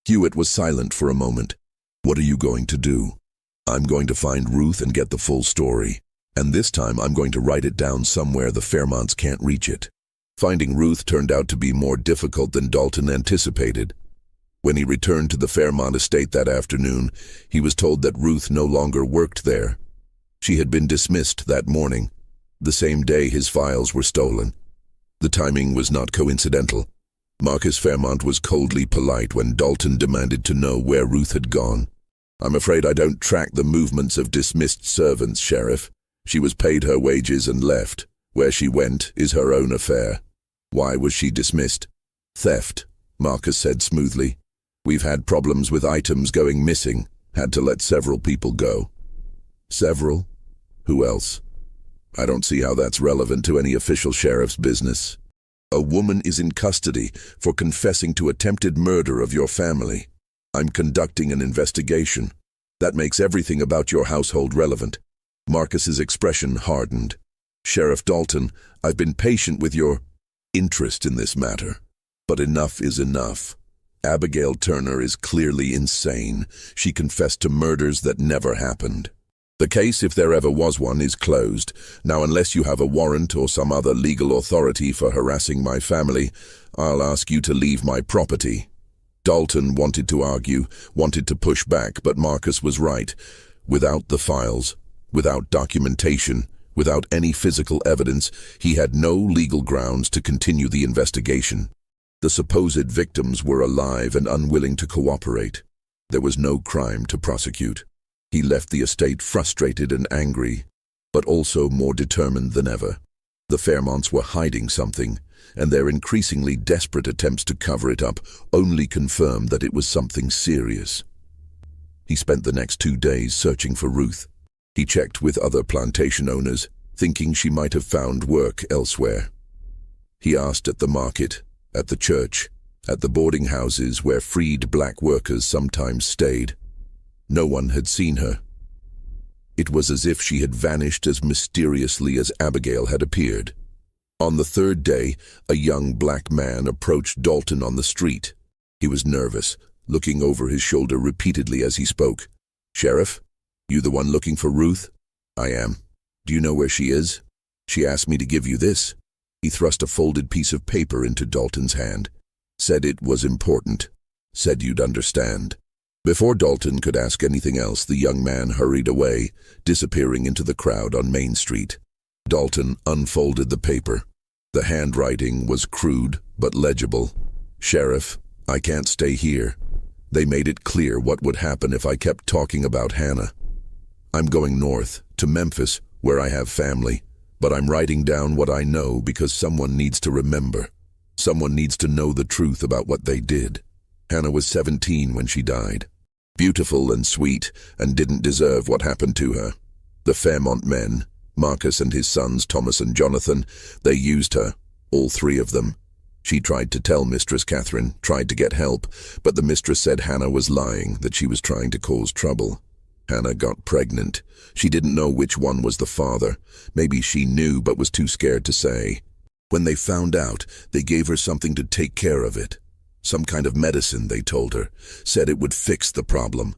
Hewitt was silent for a moment. What are you going to do? I'm going to find Ruth and get the full story. And this time I'm going to write it down somewhere the Fairmonts can't reach it. Finding Ruth turned out to be more difficult than Dalton anticipated. When he returned to the Fairmont estate that afternoon, he was told that Ruth no longer worked there. She had been dismissed that morning, the same day his files were stolen. The timing was not coincidental. Marcus Fairmont was coldly polite when Dalton demanded to know where Ruth had gone. I'm afraid I don't track the movements of dismissed servants, Sheriff. She was paid her wages and left. Where she went is her own affair. Why was she dismissed? Theft, Marcus said smoothly. We've had problems with items going missing. Had to let several people go. Several? Who else? I don't see how that's relevant to any official sheriff's business. A woman is in custody for confessing to attempted murder of your family. I'm conducting an investigation. That makes everything about your household relevant. Marcus's expression hardened. Sheriff Dalton, I've been patient with your interest in this matter. But enough is enough. Abigail Turner is clearly insane. She confessed to murders that never happened. The case, if there ever was one, is closed. Now, unless you have a warrant or some other legal authority for harassing my family, I'll ask you to leave my property. Dalton wanted to argue, wanted to push back, but Marcus was right. Without the files, without documentation, without any physical evidence, he had no legal grounds to continue the investigation. The supposed victims were alive and unwilling to cooperate. There was no crime to prosecute. He left the estate frustrated and angry, but also more determined than ever. The Fairmonts were hiding something, and their increasingly desperate attempts to cover it up only confirmed that it was something serious. He spent the next 2 days searching for Ruth. He checked with other plantation owners, thinking she might have found work elsewhere. He asked at the market, at the church, at the boarding houses where freed black workers sometimes stayed. No one had seen her. It was as if she had vanished as mysteriously as Abigail had appeared. On the 3rd day, a young black man approached Dalton on the street. He was nervous, looking over his shoulder repeatedly as he spoke. Sheriff, you the one looking for Ruth? I am. Do you know where she is? She asked me to give you this. He thrust a folded piece of paper into Dalton's hand. Said it was important. Said you'd understand. Before Dalton could ask anything else, the young man hurried away, disappearing into the crowd on Main Street. Dalton unfolded the paper. The handwriting was crude but legible. "Sheriff, I can't stay here. They made it clear what would happen if I kept talking about Hannah. I'm going north, to Memphis, where I have family, but I'm writing down what I know because someone needs to remember. Someone needs to know the truth about what they did. Hannah was 17 when she died. Beautiful and sweet, and didn't deserve what happened to her. The Fairmont men, Marcus and his sons Thomas and Jonathan, they used her, all three of them. She tried to tell Mistress Catherine, tried to get help, but the mistress said Hannah was lying, that she was trying to cause trouble. Hannah got pregnant. She didn't know which one was the father. Maybe she knew but was too scared to say. When they found out, they gave her something to take care of it. Some kind of medicine, they told her, said it would fix the problem.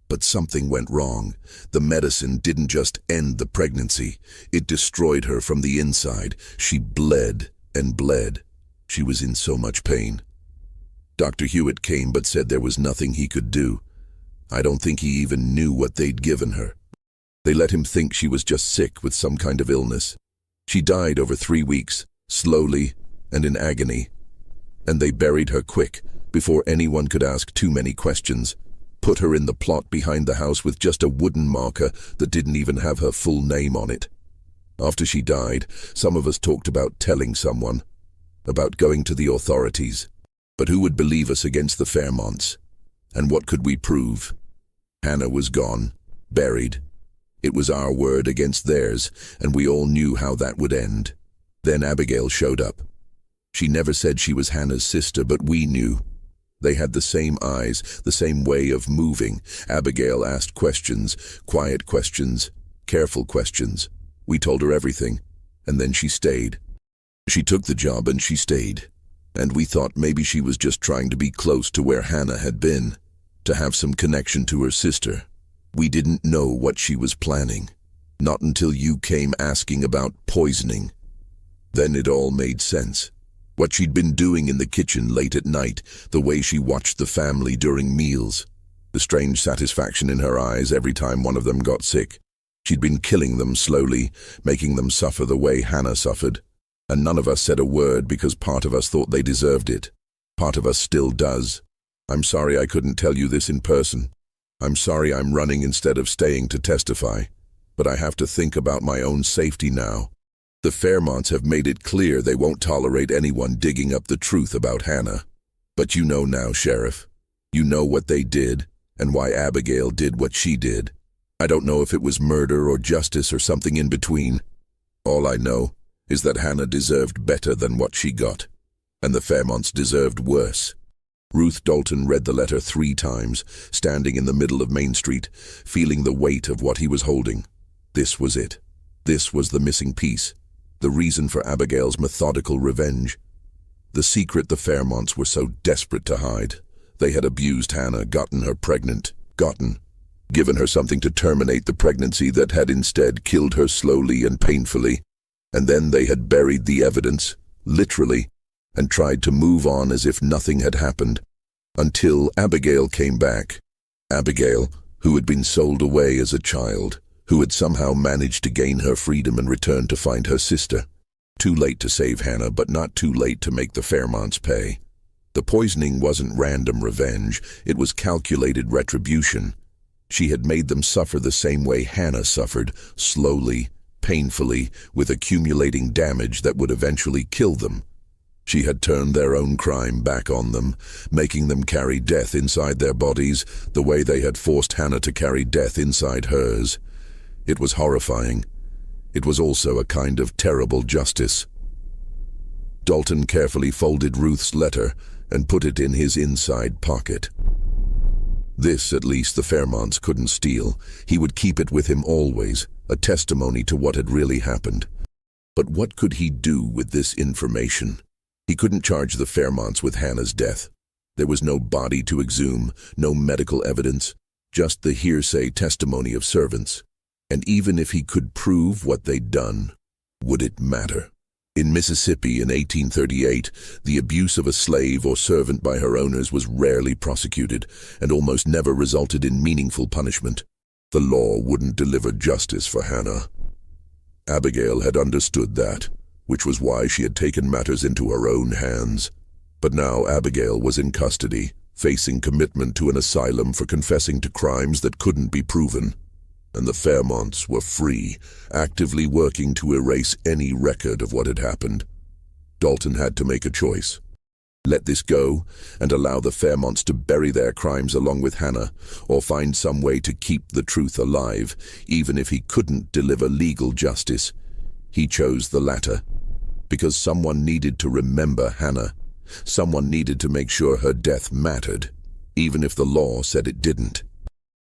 But something went wrong. The medicine didn't just end the pregnancy. It destroyed her from the inside. She bled and bled. She was in so much pain. Dr. Hewitt came but said there was nothing he could do. I don't think he even knew what they'd given her. They let him think she was just sick with some kind of illness. She died over 3 weeks, slowly and in agony. And they buried her quick, before anyone could ask too many questions. Put her in the plot behind the house with just a wooden marker that didn't even have her full name on it. After she died, some of us talked about telling someone, about going to the authorities. But who would believe us against the Fairmonts? And what could we prove? Hannah was gone, buried. It was our word against theirs, and we all knew how that would end. Then Abigail showed up. She never said she was Hannah's sister, but we knew. They had the same eyes, the same way of moving. Abigail asked questions, quiet questions, careful questions. We told her everything, and then she stayed. She took the job and she stayed. And we thought maybe she was just trying to be close to where Hannah had been, to have some connection to her sister. We didn't know what she was planning. Not until you came asking about poisoning. Then it all made sense. What she'd been doing in the kitchen late at night, the way she watched the family during meals, the strange satisfaction in her eyes every time one of them got sick. She'd been killing them slowly, making them suffer the way Hannah suffered. And none of us said a word because part of us thought they deserved it. Part of us still does. I'm sorry I couldn't tell you this in person. I'm sorry I'm running instead of staying to testify. But I have to think about my own safety now. The Fairmonts have made it clear they won't tolerate anyone digging up the truth about Hannah. But you know now, Sheriff. You know what they did, and why Abigail did what she did. I don't know if it was murder or justice or something in between. All I know is that Hannah deserved better than what she got, and the Fairmonts deserved worse. Ruth Dalton read the letter 3 times, standing in the middle of Main Street, feeling the weight of what he was holding. This was it. This was the missing piece. The reason for Abigail's methodical revenge. The secret the Fairmonts were so desperate to hide. They had abused Hannah, gotten her pregnant, given her something to terminate the pregnancy that had instead killed her slowly and painfully. And then they had buried the evidence, literally, and tried to move on as if nothing had happened. Until Abigail came back. Abigail, who had been sold away as a child, who had somehow managed to gain her freedom and return to find her sister. Too late to save Hannah, but not too late to make the Fairmonts pay. The poisoning wasn't random revenge, it was calculated retribution. She had made them suffer the same way Hannah suffered, slowly, painfully, with accumulating damage that would eventually kill them. She had turned their own crime back on them, making them carry death inside their bodies, the way they had forced Hannah to carry death inside hers. It was horrifying. It was also a kind of terrible justice. Dalton carefully folded Ruth's letter and put it in his inside pocket. This, at least, the Fairmonts couldn't steal. He would keep it with him always, a testimony to what had really happened. But what could he do with this information? He couldn't charge the Fairmonts with Hannah's death. There was no body to exhume, no medical evidence, just the hearsay testimony of servants. And even if he could prove what they'd done, would it matter? In Mississippi in 1838, the abuse of a slave or servant by her owners was rarely prosecuted and almost never resulted in meaningful punishment. The law wouldn't deliver justice for Hannah. Abigail had understood that, which was why she had taken matters into her own hands. But now Abigail was in custody, facing commitment to an asylum for confessing to crimes that couldn't be proven. And the Fairmonts were free, actively working to erase any record of what had happened. Dalton had to make a choice. Let this go and allow the Fairmonts to bury their crimes along with Hannah, or find some way to keep the truth alive, even if he couldn't deliver legal justice. He chose the latter, because someone needed to remember Hannah. Someone needed to make sure her death mattered, even if the law said it didn't.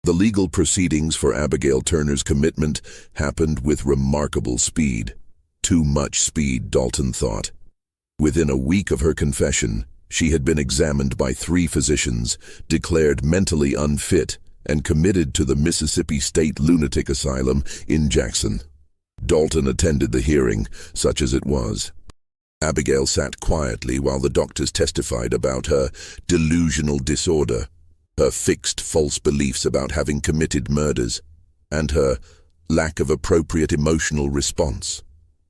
The legal proceedings for Abigail Turner's commitment happened with remarkable speed. Too much speed, Dalton thought. Within a week of her confession, she had been examined by 3 physicians, declared mentally unfit, and committed to the Mississippi State Lunatic Asylum in Jackson. Dalton attended the hearing, such as it was. Abigail sat quietly while the doctors testified about her delusional disorder, her fixed false beliefs about having committed murders, and her lack of appropriate emotional response.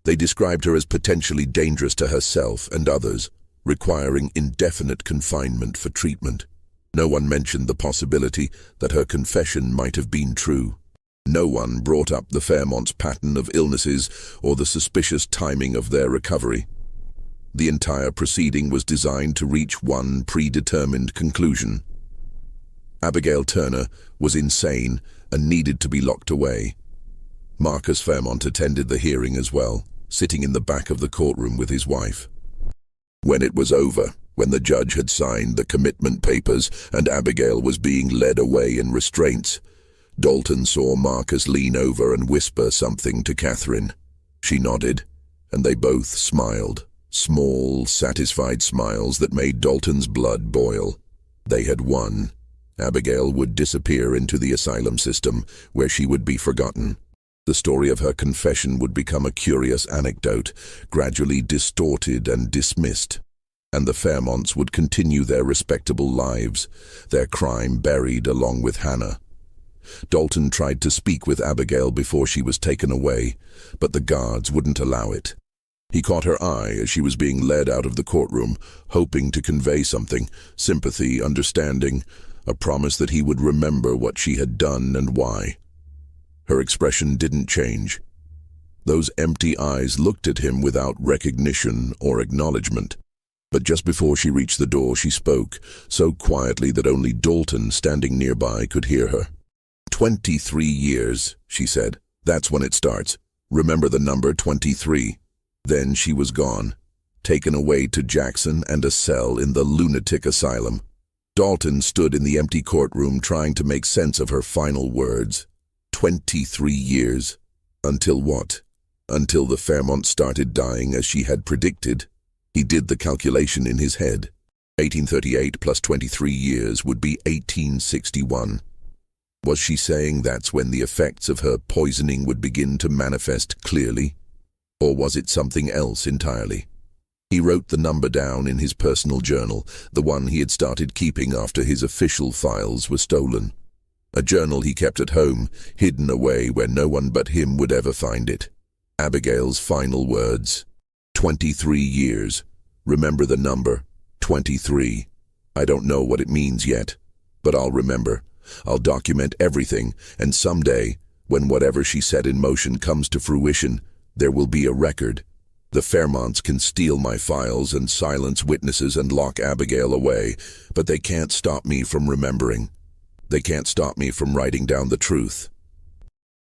They described her as potentially dangerous to herself and others, requiring indefinite confinement for treatment. No one mentioned the possibility that her confession might have been true. No one brought up the Fairmonts' pattern of illnesses or the suspicious timing of their recovery. The entire proceeding was designed to reach one predetermined conclusion. Abigail Turner was insane and needed to be locked away. Marcus Fairmont attended the hearing as well, sitting in the back of the courtroom with his wife. When it was over, when the judge had signed the commitment papers and Abigail was being led away in restraints, Dalton saw Marcus lean over and whisper something to Catherine. She nodded, and they both smiled, small, satisfied smiles that made Dalton's blood boil. They had won. Abigail would disappear into the asylum system, where she would be forgotten. The story of her confession would become a curious anecdote, gradually distorted and dismissed. And the Fairmonts would continue their respectable lives, their crime buried along with Hannah. Dalton tried to speak with Abigail before she was taken away, but the guards wouldn't allow it. He caught her eye as she was being led out of the courtroom, hoping to convey something, sympathy, understanding, a promise that he would remember what she had done and why. Her expression didn't change. Those empty eyes looked at him without recognition or acknowledgement. But just before she reached the door, she spoke, so quietly that only Dalton, standing nearby, could hear her. 23 years, she said. That's when it starts. Remember the number 23. Then she was gone, taken away to Jackson and a cell in the lunatic asylum. Dalton stood in the empty courtroom trying to make sense of her final words. 23 years. Until what? Until the Fairmonts started dying as she had predicted. He did the calculation in his head. 1838 plus 23 years would be 1861. Was she saying that's when the effects of her poisoning would begin to manifest clearly? Or was it something else entirely? He wrote the number down in his personal journal, the one he had started keeping after his official files were stolen. A journal he kept at home, hidden away where no one but him would ever find it. Abigail's final words. 23 years. Remember the number. 23. I don't know what it means yet, but I'll remember. I'll document everything, and someday, when whatever she set in motion comes to fruition, there will be a record. The Fairmonts can steal my files and silence witnesses and lock Abigail away, but they can't stop me from remembering. They can't stop me from writing down the truth.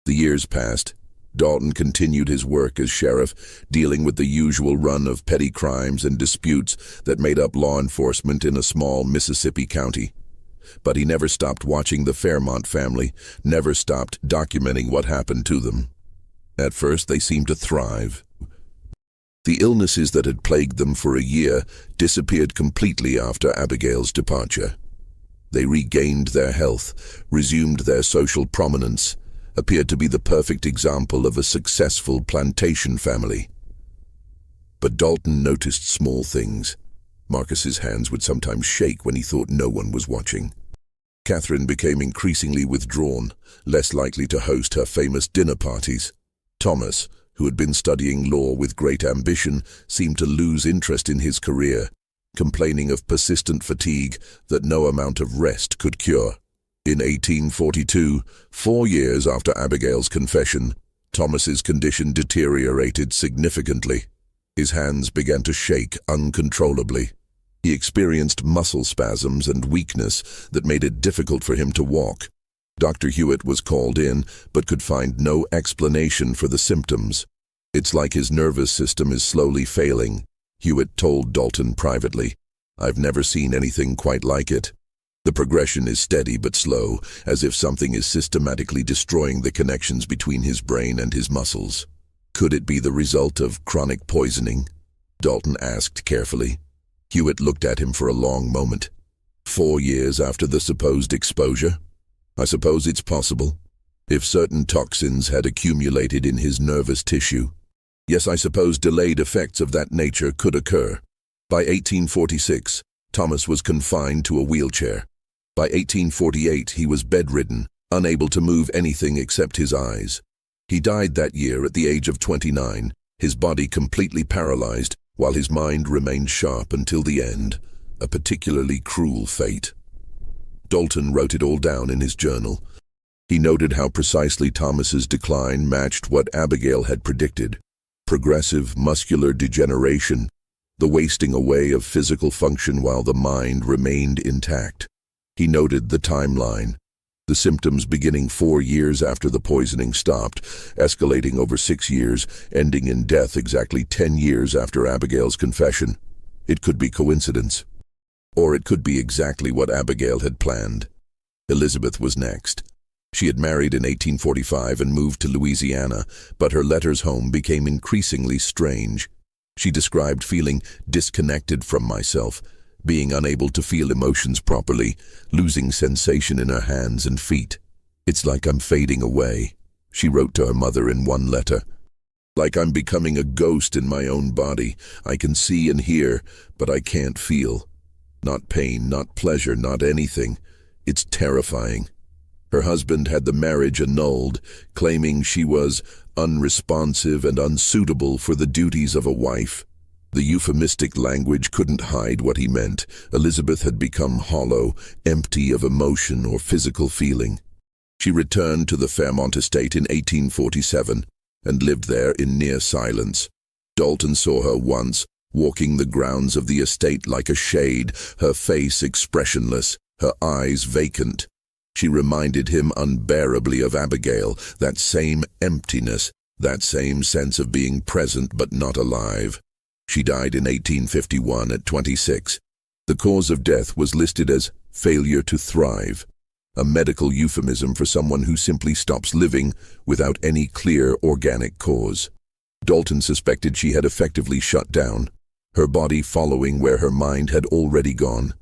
The years passed. Dalton continued his work as sheriff, dealing with the usual run of petty crimes and disputes that made up law enforcement in a small Mississippi county. But he never stopped watching the Fairmont family, never stopped documenting what happened to them. At first, they seemed to thrive. The illnesses that had plagued them for a year disappeared completely after Abigail's departure. They regained their health, resumed their social prominence, appeared to be the perfect example of a successful plantation family. But Dalton noticed small things. Marcus's hands would sometimes shake when he thought no one was watching. Catherine became increasingly withdrawn, less likely to host her famous dinner parties. Thomas, who had been studying law with great ambition, seemed to lose interest in his career, complaining of persistent fatigue that no amount of rest could cure. In 1842, 4 years after Abigail's confession, Thomas's condition deteriorated significantly. His hands began to shake uncontrollably. He experienced muscle spasms and weakness that made it difficult for him to walk. Dr. Hewitt was called in, but could find no explanation for the symptoms. "It's like his nervous system is slowly failing," Hewitt told Dalton privately. "I've never seen anything quite like it. The progression is steady but slow, as if something is systematically destroying the connections between his brain and his muscles." "Could it be the result of chronic poisoning?" Dalton asked carefully. Hewitt looked at him for a long moment. 4 years after the supposed exposure? "I suppose it's possible. If certain toxins had accumulated in his nervous tissue. Yes, I suppose delayed effects of that nature could occur." By 1846, Thomas was confined to a wheelchair. By 1848, he was bedridden, unable to move anything except his eyes. He died that year at the age of 29, his body completely paralyzed, while his mind remained sharp until the end, a particularly cruel fate. Dalton wrote it all down in his journal. He noted how precisely Thomas's decline matched what Abigail had predicted: progressive muscular degeneration, the wasting away of physical function while the mind remained intact. He noted the timeline, the symptoms beginning 4 years after the poisoning stopped, escalating over 6 years, ending in death exactly 10 years after Abigail's confession. It could be coincidence, or it could be exactly what Abigail had planned. Elizabeth was next. She had married in 1845 and moved to Louisiana, but her letters home became increasingly strange. She described feeling disconnected from myself, being unable to feel emotions properly, losing sensation in her hands and feet. "It's like I'm fading away," she wrote to her mother in one letter. "Like I'm becoming a ghost in my own body. I can see and hear, but I can't feel. Not pain, not pleasure, not anything. It's terrifying." Her husband had the marriage annulled, claiming she was unresponsive and unsuitable for the duties of a wife. The euphemistic language couldn't hide what he meant. Elizabeth had become hollow, empty of emotion or physical feeling. She returned to the Fairmont estate in 1847 and lived there in near silence. Dalton saw her once, walking the grounds of the estate like a shade, her face expressionless, her eyes vacant. She reminded him unbearably of Abigail, that same emptiness, that same sense of being present but not alive. She died in 1851 at 26. The cause of death was listed as failure to thrive, a medical euphemism for someone who simply stops living without any clear organic cause. Dalton suspected she had effectively shut down, her body following where her mind had already gone,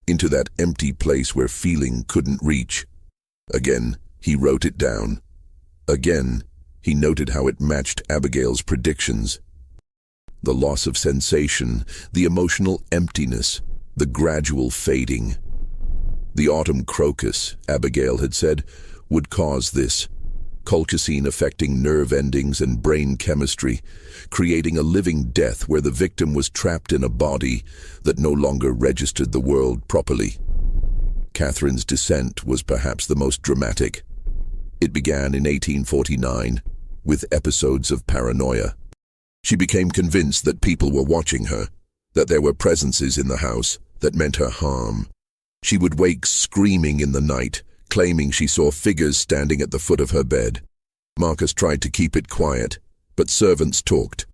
into that empty place where feeling couldn't reach. Again, he wrote it down. Again, he noted how it matched Abigail's predictions. The loss of sensation, the emotional emptiness, the gradual fading. The autumn crocus, Abigail had said, would cause this, colchicine affecting nerve endings and brain chemistry, creating a living death where the victim was trapped in a body that no longer registered the world properly. Catherine's descent was perhaps the most dramatic. It began in 1849, with episodes of paranoia. She became convinced that people were watching her, that there were presences in the house that meant her harm. She would wake screaming in the night, claiming she saw figures standing at the foot of her bed. Marcus tried to keep it quiet, but servants talked.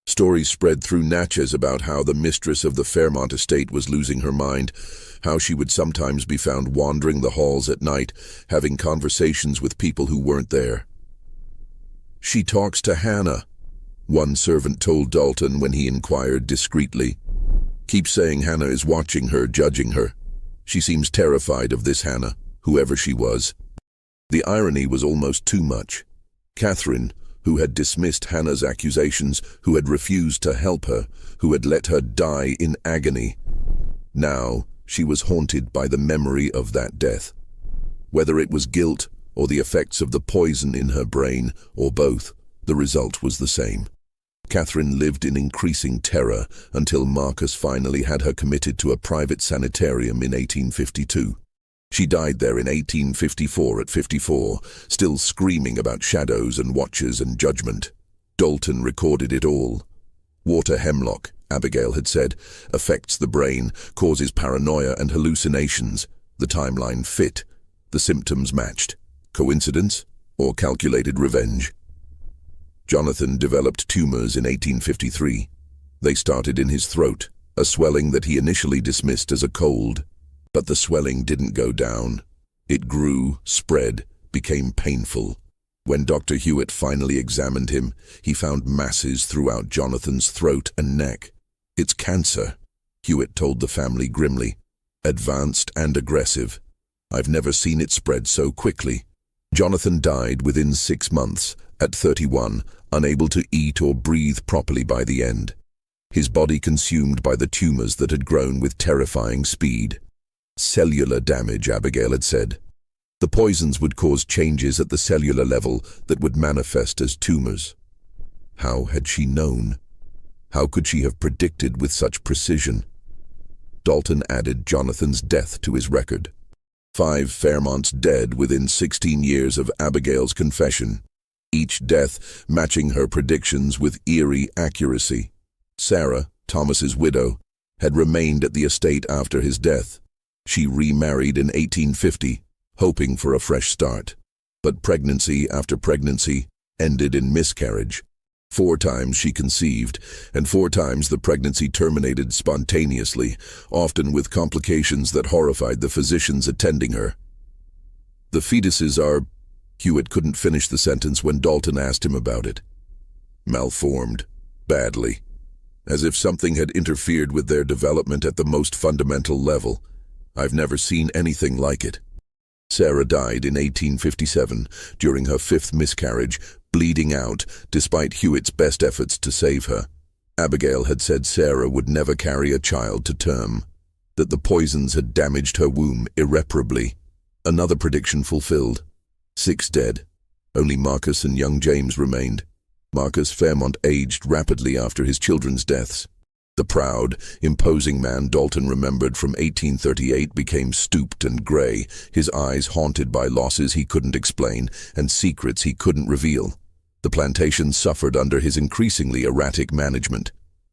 Stories spread through Natchez about how the mistress of the Fairmont estate was losing her mind, how she would sometimes be found wandering the halls at night, having conversations with people who weren't there. "She talks to Hannah," one servant told Dalton when he inquired discreetly. "Keep saying Hannah is watching her, judging her. She seems terrified of this Hannah, whoever she was." The irony was almost too much. Catherine, who had dismissed Hannah's accusations, who had refused to help her, who had let her die in agony. Now, she was haunted by the memory of that death. Whether it was guilt or the effects of the poison in her brain, or both, the result was the same. Catherine lived in increasing terror until Marcus finally had her committed to a private sanitarium in 1852. She died there in 1854 at 54, still screaming about shadows and watchers and judgment. Dalton recorded it all. Water hemlock, Abigail had said, affects the brain, causes paranoia and hallucinations. The timeline fit. The symptoms matched. Coincidence or calculated revenge? Jonathan developed tumors in 1853. They started in his throat, a swelling that he initially dismissed as a cold. But the swelling didn't go down. It grew, spread, became painful. When Dr. Hewitt finally examined him, he found masses throughout Jonathan's throat and neck. "It's cancer," Hewitt told the family grimly. "Advanced and aggressive. I've never seen it spread so quickly." Jonathan died within 6 months, at 31, unable to eat or breathe properly by the end. His body consumed by the tumors that had grown with terrifying speed. Cellular damage, Abigail had said. The poisons would cause changes at the cellular level that would manifest as tumors. How had she known? How could she have predicted with such precision? Dalton added Jonathan's death to his record. 5 Fairmonts dead within 16 years of Abigail's confession, each death matching her predictions with eerie accuracy. Sarah, Thomas's widow, had remained at the estate after his death. She remarried in 1850, hoping for a fresh start. But pregnancy after pregnancy ended in miscarriage. 4 times she conceived, and 4 times the pregnancy terminated spontaneously, often with complications that horrified the physicians attending her. "The fetuses are..." Hewitt couldn't finish the sentence when Dalton asked him about it. "Malformed. Badly. As if something had interfered with their development at the most fundamental level. I've never seen anything like it." Sarah died in 1857 during her 5th miscarriage, bleeding out despite Hewitt's best efforts to save her. Abigail had said Sarah would never carry a child to term, that the poisons had damaged her womb irreparably. Another prediction fulfilled. 6 dead. Only Marcus and young James remained. Marcus Fairmont aged rapidly after his children's deaths. The proud, imposing man Dalton remembered from 1838 became stooped and grey, his eyes haunted by losses he couldn't explain and secrets he couldn't reveal. The plantation suffered under his increasingly erratic management.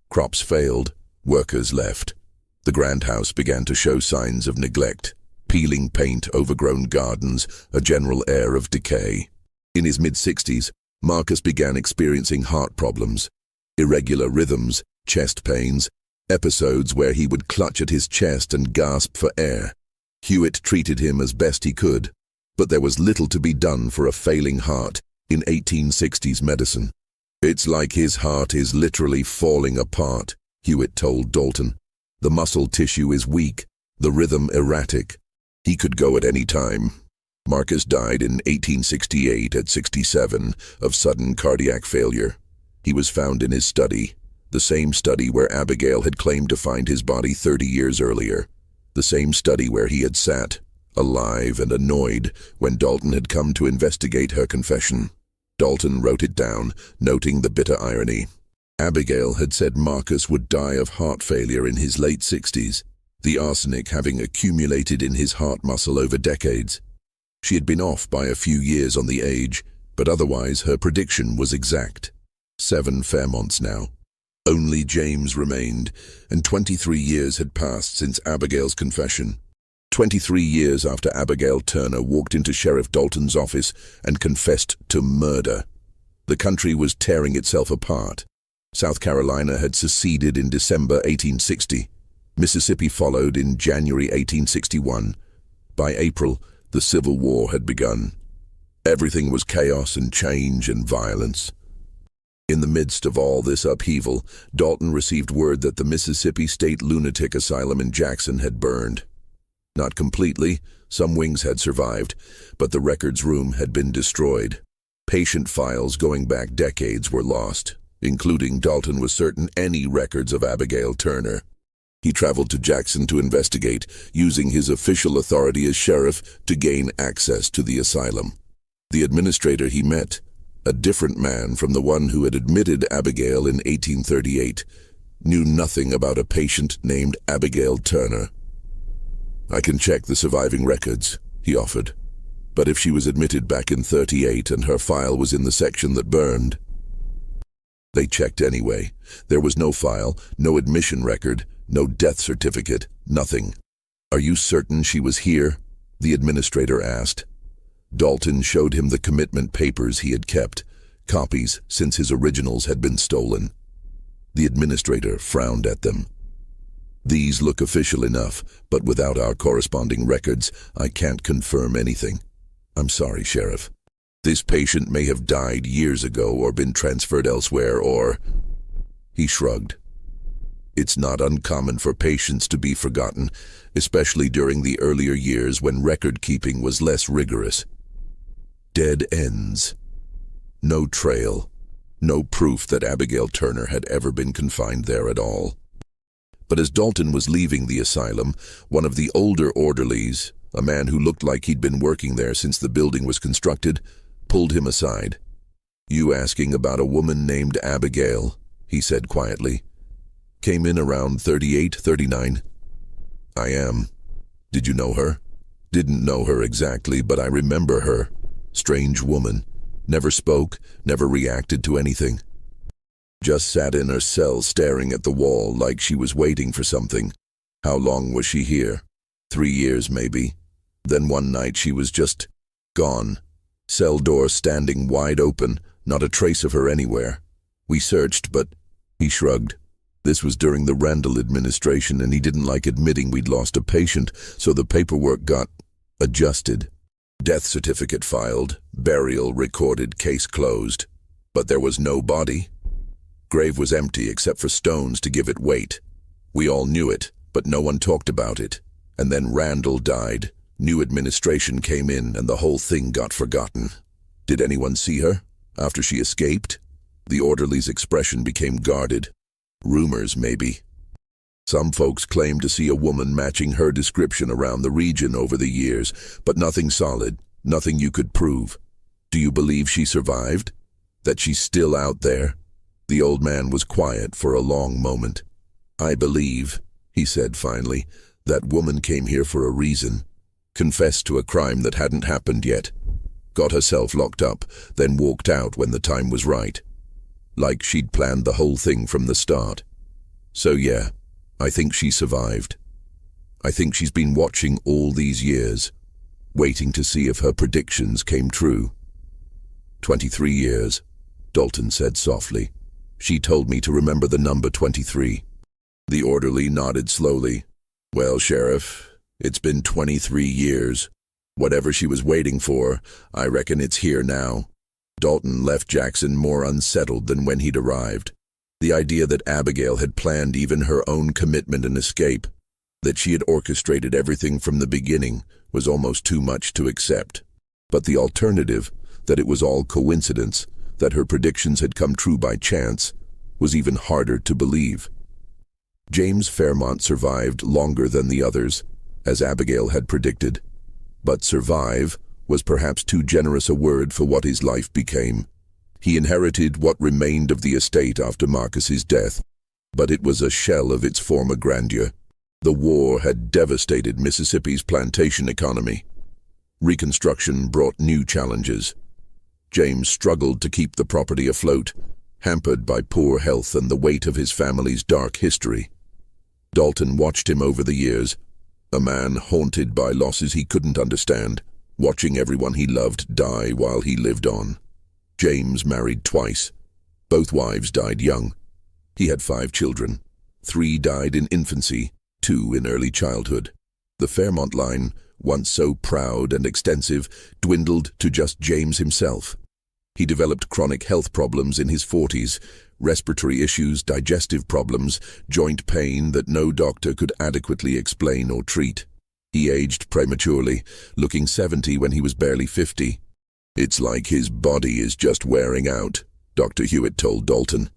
Crops failed, workers left. The grand house began to show signs of neglect, peeling paint, overgrown gardens, a general air of decay. In his mid-60s, Marcus began experiencing heart problems, irregular rhythms, chest pains, episodes where he would clutch at his chest and gasp for air. Hewitt treated him as best he could, but there was little to be done for a failing heart in 1860s medicine. "It's like his heart is literally falling apart," Hewitt told Dalton. "The muscle tissue is weak, the rhythm erratic. He could go at any time." Marcus died in 1868 at 67 of sudden cardiac failure. He was found in his study, the same study where Abigail had claimed to find his body 30 years earlier, the same study where he had sat, alive and annoyed, when Dalton had come to investigate her confession. Dalton wrote it down, noting the bitter irony. Abigail had said Marcus would die of heart failure in his late 60s, the arsenic having accumulated in his heart muscle over decades. She had been off by a few years on the age, but otherwise her prediction was exact. 7 Fairmonts now. Only James remained, and 23 years had passed since Abigail's confession. 23 years after Abigail Turner walked into Sheriff Dalton's office and confessed to murder. The country was tearing itself apart. South Carolina had seceded in December 1860. Mississippi followed in January 1861. By April, the Civil War had begun. Everything was chaos and change and violence. In the midst of all this upheaval, Dalton received word that the Mississippi State Lunatic Asylum in Jackson had burned. Not completely, some wings had survived, but the records room had been destroyed. Patient files going back decades were lost, including, Dalton was certain, any records of Abigail Turner. He traveled to Jackson to investigate, using his official authority as sheriff to gain access to the asylum. The administrator he met, a different man from the one who had admitted Abigail in 1838, knew nothing about a patient named Abigail Turner. "I can check the surviving records," he offered. "But if she was admitted back in 38 and her file was in the section that burned..." They checked anyway. There was no file, no admission record, no death certificate, nothing. "Are you certain she was here?" the administrator asked. Dalton showed him the commitment papers he had kept, copies since his originals had been stolen. The administrator frowned at them. "These look official enough, but without our corresponding records, I can't confirm anything. I'm sorry, Sheriff. This patient may have died years ago or been transferred elsewhere or..." He shrugged. "It's not uncommon for patients to be forgotten, especially during the earlier years when record-keeping was less rigorous. Dead ends. No trail. No proof that Abigail Turner had ever been confined there at all." But as Dalton was leaving the asylum, one of the older orderlies, a man who looked like he'd been working there since the building was constructed, pulled him aside. "You asking about a woman named Abigail?" he said quietly. "Came in around 38, 39. "I am. Did you know her?" "Didn't know her exactly, but I remember her. Strange woman. Never spoke, never reacted to anything. Just sat in her cell staring at the wall like she was waiting for something." "How long was she here?" 3 years, maybe. Then one night she was just gone. Cell door standing wide open, not a trace of her anywhere. We searched, but..." He shrugged. "This was during the Randall administration, and he didn't like admitting we'd lost a patient, so the paperwork got adjusted. Death certificate filed, burial recorded, case closed. But there was no body. Grave was empty except for stones to give it weight. We all knew it, but no one talked about it. And then Randall died. New administration came in, and the whole thing got forgotten." "Did anyone see her after she escaped?" The orderly's expression became guarded. "Rumors, maybe. Some folks claim to see a woman matching her description around the region over the years, but nothing solid, nothing you could prove. Do you believe she survived? That she's still out there?" The old man was quiet for a long moment. "I believe," he said finally, "that woman came here for a reason. Confessed to a crime that hadn't happened yet. Got herself locked up, then walked out when the time was right. Like she'd planned the whole thing from the start. So yeah, I think she survived. I think she's been watching all these years, waiting to see if her predictions came true." 23 years, Dalton said softly. "She told me to remember the number 23. The orderly nodded slowly. "Well, Sheriff, it's been 23 years. Whatever she was waiting for, I reckon it's here now." Dalton left Jackson more unsettled than when he'd arrived. The idea that Abigail had planned even her own commitment and escape, that she had orchestrated everything from the beginning, was almost too much to accept. But the alternative, that it was all coincidence, that her predictions had come true by chance, was even harder to believe. James Fairmont survived longer than the others, as Abigail had predicted. But survive was perhaps too generous a word for what his life became. He inherited what remained of the estate after Marcus's death, but it was a shell of its former grandeur. The war had devastated Mississippi's plantation economy. Reconstruction brought new challenges. James struggled to keep the property afloat, hampered by poor health and the weight of his family's dark history. Dalton watched him over the years, a man haunted by losses he couldn't understand, watching everyone he loved die while he lived on. James married twice. Both wives died young. He had 5 children. 3 died in infancy, 2 in early childhood. The Fairmont line, once so proud and extensive, dwindled to just James himself. He developed chronic health problems in his 40s, respiratory issues, digestive problems, joint pain that no doctor could adequately explain or treat. He aged prematurely, looking 70 when he was barely 50. "It's like his body is just wearing out," Dr. Hewitt told Dalton.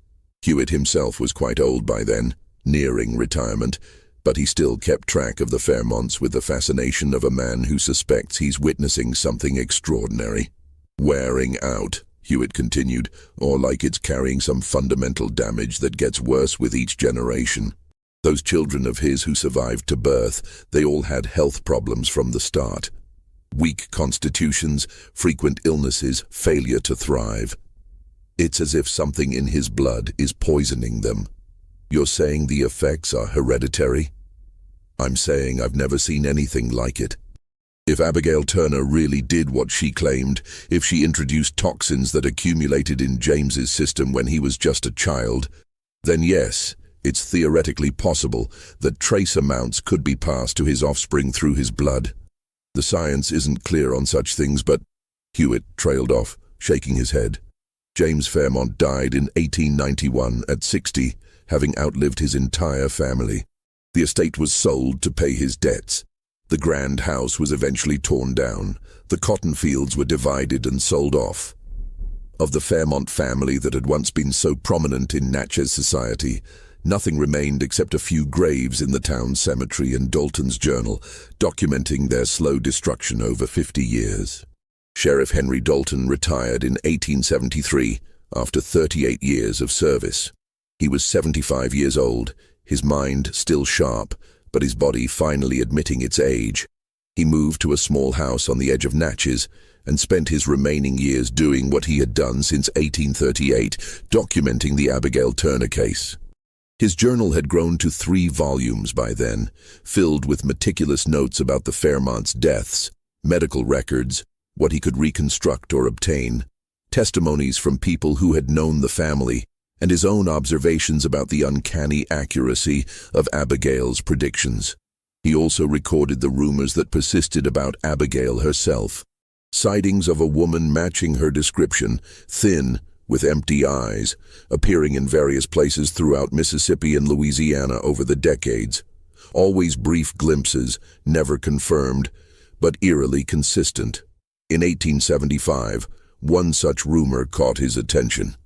Hewitt himself was quite old by then, nearing retirement, but he still kept track of the Fairmonts with the fascination of a man who suspects he's witnessing something extraordinary. "Wearing out," Hewitt continued, "or like it's carrying some fundamental damage that gets worse with each generation. Those children of his who survived to birth, they all had health problems from the start. Weak constitutions, frequent illnesses, failure to thrive. It's as if something in his blood is poisoning them." "You're saying the effects are hereditary?" "I'm saying I've never seen anything like it. If Abigail Turner really did what she claimed, if she introduced toxins that accumulated in James's system when he was just a child, then yes, it's theoretically possible that trace amounts could be passed to his offspring through his blood. The science isn't clear on such things, but—" Hewitt trailed off, shaking his head. James Fairmont died in 1891 at 60, having outlived his entire family. The estate was sold to pay his debts. The grand house was eventually torn down. The cotton fields were divided and sold off. Of the Fairmont family that had once been so prominent in Natchez society, nothing remained except a few graves in the town cemetery and Dalton's journal, documenting their slow destruction over 50 years. Sheriff Henry Dalton retired in 1873 after 38 years of service. He was 75 years old, his mind still sharp, but his body finally admitting its age. He moved to a small house on the edge of Natchez and spent his remaining years doing what he had done since 1838, documenting the Abigail Turner case. His journal had grown to 3 volumes by then, filled with meticulous notes about the Fairmonts' deaths, medical records, what he could reconstruct or obtain, testimonies from people who had known the family, and his own observations about the uncanny accuracy of Abigail's predictions. He also recorded the rumors that persisted about Abigail herself. Sightings of a woman matching her description, thin, with empty eyes, appearing in various places throughout Mississippi and Louisiana over the decades. Always brief glimpses, never confirmed, but eerily consistent. In 1875, one such rumor caught his attention.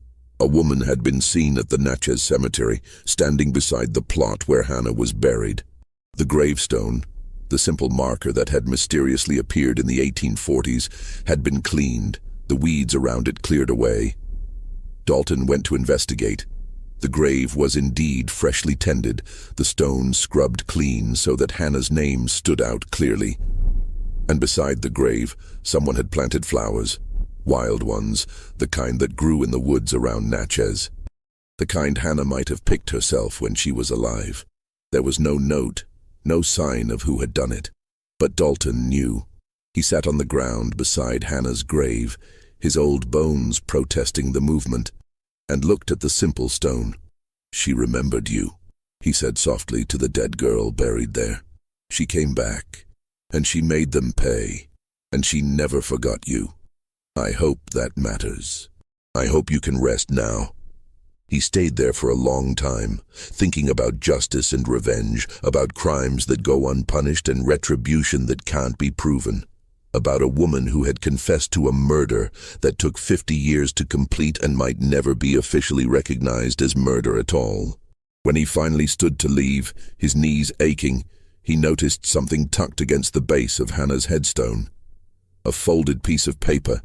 A woman had been seen at the Natchez Cemetery, standing beside the plot where Hannah was buried. The gravestone, the simple marker that had mysteriously appeared in the 1840s, had been cleaned, the weeds around it cleared away. Dalton went to investigate. The grave was indeed freshly tended, the stone scrubbed clean so that Hannah's name stood out clearly. And beside the grave, someone had planted flowers. Wild ones, the kind that grew in the woods around Natchez. The kind Hannah might have picked herself when she was alive. There was no note, no sign of who had done it. But Dalton knew. He sat on the ground beside Hannah's grave, his old bones protesting the movement, and looked at the simple stone. "She remembered you," he said softly to the dead girl buried there. "She came back, and she made them pay, and she never forgot you. I hope that matters. I hope you can rest now." He stayed there for a long time, thinking about justice and revenge, about crimes that go unpunished and retribution that can't be proven, about a woman who had confessed to a murder that took 50 years to complete and might never be officially recognized as murder at all. When he finally stood to leave, his knees aching, he noticed something tucked against the base of Hannah's headstone. A folded piece of paper,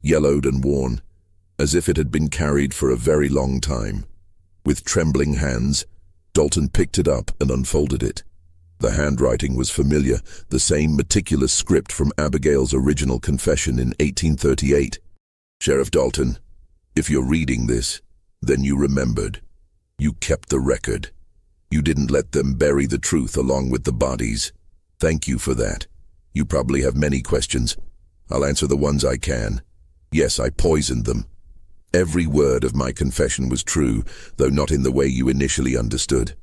yellowed and worn, as if it had been carried for a very long time. With trembling hands, Dalton picked it up and unfolded it. The handwriting was familiar, the same meticulous script from Abigail's original confession in 1838. "Sheriff Dalton, if you're reading this, then you remembered. You kept the record. You didn't let them bury the truth along with the bodies. Thank you for that. You probably have many questions. I'll answer the ones I can. Yes, I poisoned them. Every word of my confession was true, though not in the way you initially understood.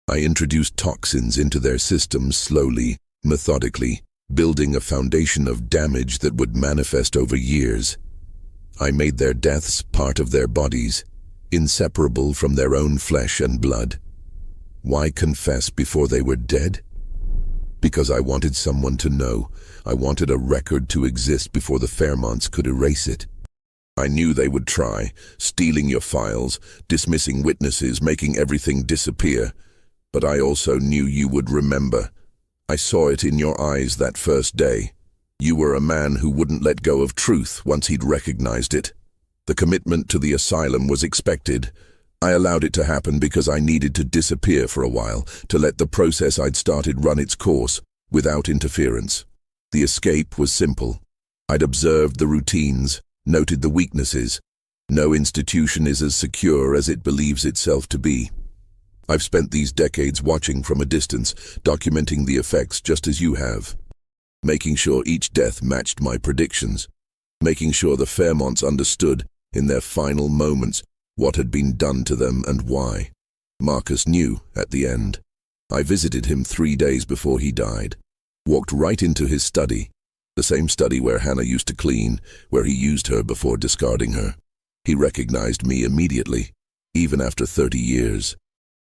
I introduced toxins into their systems slowly, methodically, building a foundation of damage that would manifest over years. I made their deaths part of their bodies, inseparable from their own flesh and blood. Why confess before they were dead? Because I wanted someone to know. I wanted a record to exist before the Fairmonts could erase it. I knew they would try, stealing your files, dismissing witnesses, making everything disappear. But I also knew you would remember. I saw it in your eyes that first day. You were a man who wouldn't let go of truth once he'd recognized it. The commitment to the asylum was expected. I allowed it to happen because I needed to disappear for a while, to let the process I'd started run its course, without interference. The escape was simple. I'd observed the routines, noted the weaknesses. No institution is as secure as it believes itself to be. I've spent these decades watching from a distance, documenting the effects just as you have. Making sure each death matched my predictions. Making sure the Fairmonts understood, in their final moments, what had been done to them and why. Marcus knew, at the end. I visited him 3 days before he died. Walked right into his study. The same study where Hannah used to clean, where he used her before discarding her. He recognized me immediately, even after 30 years.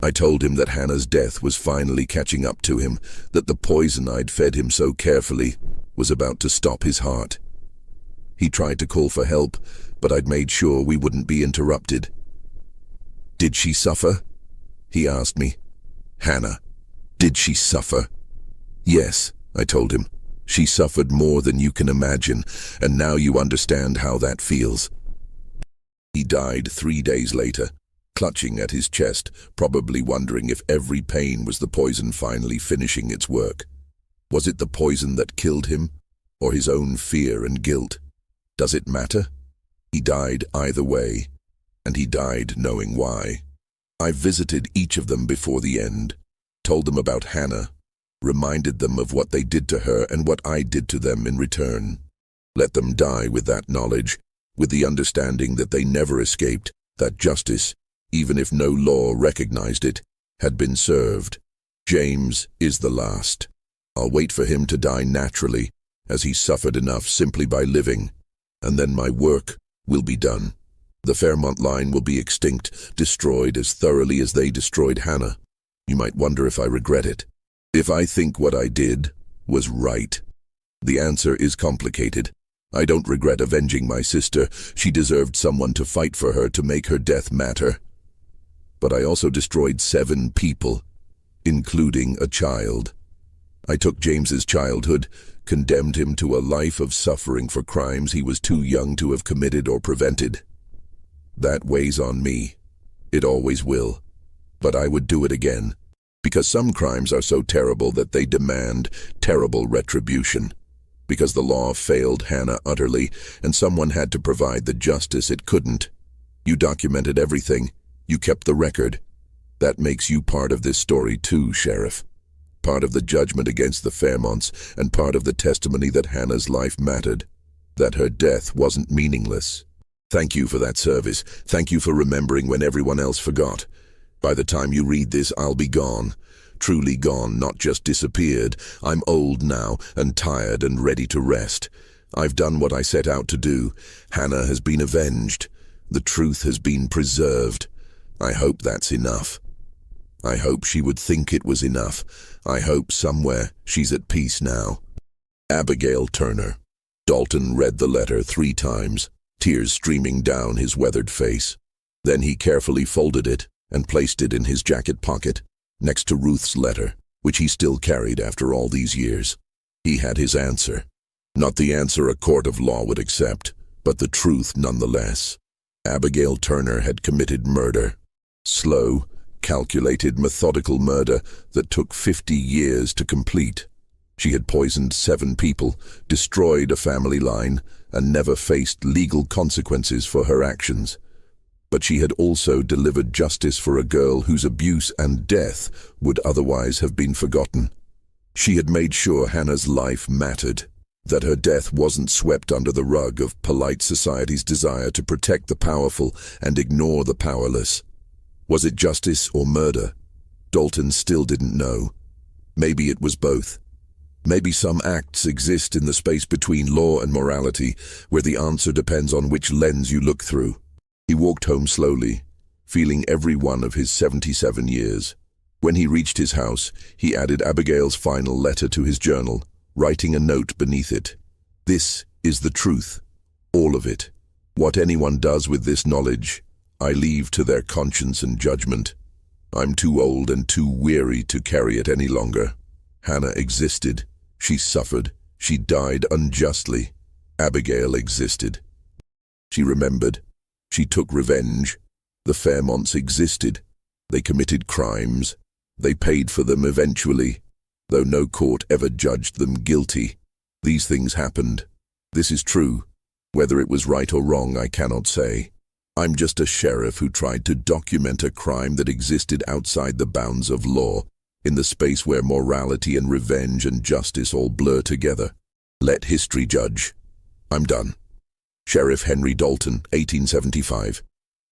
I told him that Hannah's death was finally catching up to him, that the poison I'd fed him so carefully was about to stop his heart. He tried to call for help, but I'd made sure we wouldn't be interrupted. "Did she suffer?" he asked me. "Hannah, did she suffer?" "Yes," I told him. "She suffered more than you can imagine, and now you understand how that feels." He died 3 days later, clutching at his chest, probably wondering if every pain was the poison finally finishing its work. Was it the poison that killed him, or his own fear and guilt? Does it matter? He died either way, and he died knowing why. I visited each of them before the end, told them about Hannah, reminded them of what they did to her and what I did to them in return. Let them die with that knowledge, with the understanding that they never escaped, that justice, even if no law recognized it, had been served. James is the last. I'll wait for him to die naturally, as he suffered enough simply by living, and then my work will be done. The Fairmont line will be extinct, destroyed as thoroughly as they destroyed Hannah. You might wonder if I regret it, if I think what I did was right. The answer is complicated. I don't regret avenging my sister. She deserved someone to fight for her, to make her death matter. But I also destroyed 7 people, including a child. I took James's childhood, condemned him to a life of suffering for crimes he was too young to have committed or prevented. That weighs on me. It always will. But I would do it again, because some crimes are so terrible that they demand terrible retribution. Because the law failed Hannah utterly, and someone had to provide the justice it couldn't. You documented everything. You kept the record. That makes you part of this story too, Sheriff. Part of the judgment against the Fairmonts, and part of the testimony that Hannah's life mattered, that her death wasn't meaningless. Thank you for that service. Thank you for remembering when everyone else forgot. By the time you read this, I'll be gone. Truly gone, not just disappeared. I'm old now, and tired and ready to rest. I've done what I set out to do. Hannah has been avenged. The truth has been preserved. I hope that's enough. I hope she would think it was enough. I hope somewhere she's at peace now. Abigail Turner. Dalton read the letter 3 times, tears streaming down his weathered face. Then he carefully folded it and placed it in his jacket pocket, next to Ruth's letter, which he still carried after all these years. He had his answer. Not the answer a court of law would accept, but the truth nonetheless. Abigail Turner had committed murder. Slow, calculated, methodical murder that took 50 years to complete. She had poisoned 7 people, destroyed a family line, and never faced legal consequences for her actions. But she had also delivered justice for a girl whose abuse and death would otherwise have been forgotten. She had made sure Hannah's life mattered, that her death wasn't swept under the rug of polite society's desire to protect the powerful and ignore the powerless. Was it justice or murder? Dalton still didn't know. Maybe it was both. Maybe some acts exist in the space between law and morality, where the answer depends on which lens you look through. He walked home slowly, feeling every one of his 77 years. When he reached his house, he added Abigail's final letter to his journal, writing a note beneath it. "This is the truth, all of it. What anyone does with this knowledge, I leave to their conscience and judgment. I'm too old and too weary to carry it any longer. Hannah existed. She suffered. She died unjustly. Abigail existed. She remembered. She took revenge. The Fairmonts existed. They committed crimes. They paid for them eventually, though no court ever judged them guilty. These things happened. This is true. Whether it was right or wrong, I cannot say. I'm just a sheriff who tried to document a crime that existed outside the bounds of law, in the space where morality and revenge and justice all blur together. Let history judge. I'm done." Sheriff Henry Dalton, 1875.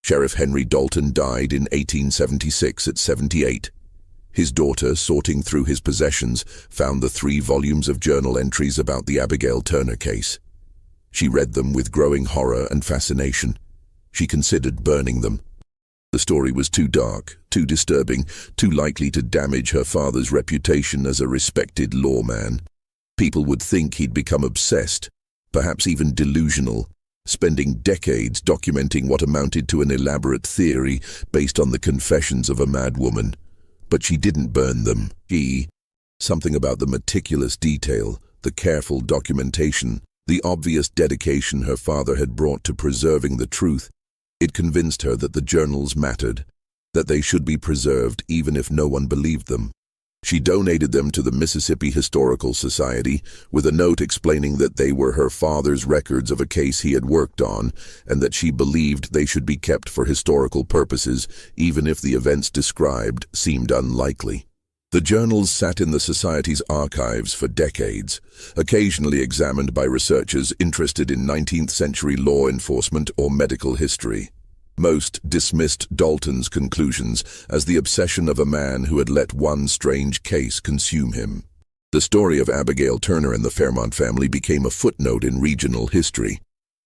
Sheriff Henry Dalton died in 1876 at 78. His daughter, sorting through his possessions, found the 3 volumes of journal entries about the Abigail Turner case. She read them with growing horror and fascination. She considered burning them. The story was too dark, too disturbing, too likely to damage her father's reputation as a respected lawman. People would think he'd become obsessed, perhaps even delusional, spending decades documenting what amounted to an elaborate theory based on the confessions of a mad woman. But she didn't burn them. Something about the meticulous detail, the careful documentation, the obvious dedication her father had brought to preserving the truth, it convinced her that the journals mattered, that they should be preserved even if no one believed them. She donated them to the Mississippi Historical Society with a note explaining that they were her father's records of a case he had worked on and that she believed they should be kept for historical purposes even if the events described seemed unlikely. The journals sat in the Society's archives for decades, occasionally examined by researchers interested in 19th-century law enforcement or medical history. Most dismissed Dalton's conclusions as the obsession of a man who had let one strange case consume him. The story of Abigail Turner and the Fairmont family became a footnote in regional history,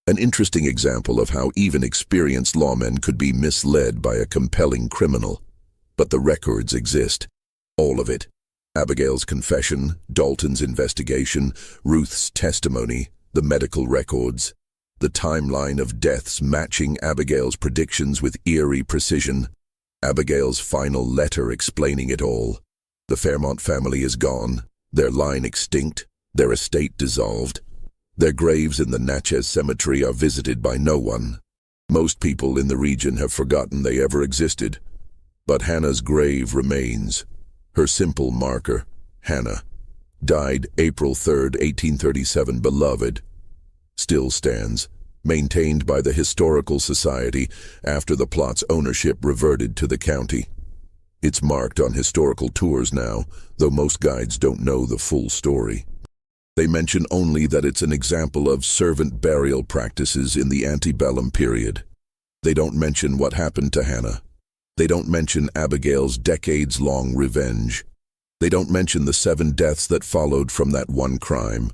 an interesting example of how even experienced lawmen could be misled by a compelling criminal. But the records exist. All of it. Abigail's confession, Dalton's investigation, Ruth's testimony, the medical records. The timeline of deaths matching Abigail's predictions with eerie precision. Abigail's final letter explaining it all. The Fairmont family is gone, their line extinct, their estate dissolved. Their graves in the Natchez Cemetery are visited by no one. Most people in the region have forgotten they ever existed. But Hannah's grave remains. Her simple marker, Hannah, died April 3, 1837, beloved, still stands, maintained by the Historical Society after the plot's ownership reverted to the county. It's marked on historical tours now, though most guides don't know the full story. They mention only that it's an example of servant burial practices in the antebellum period. They don't mention what happened to Hannah. They don't mention Abigail's decades-long revenge. They don't mention the 7 deaths that followed from that one crime,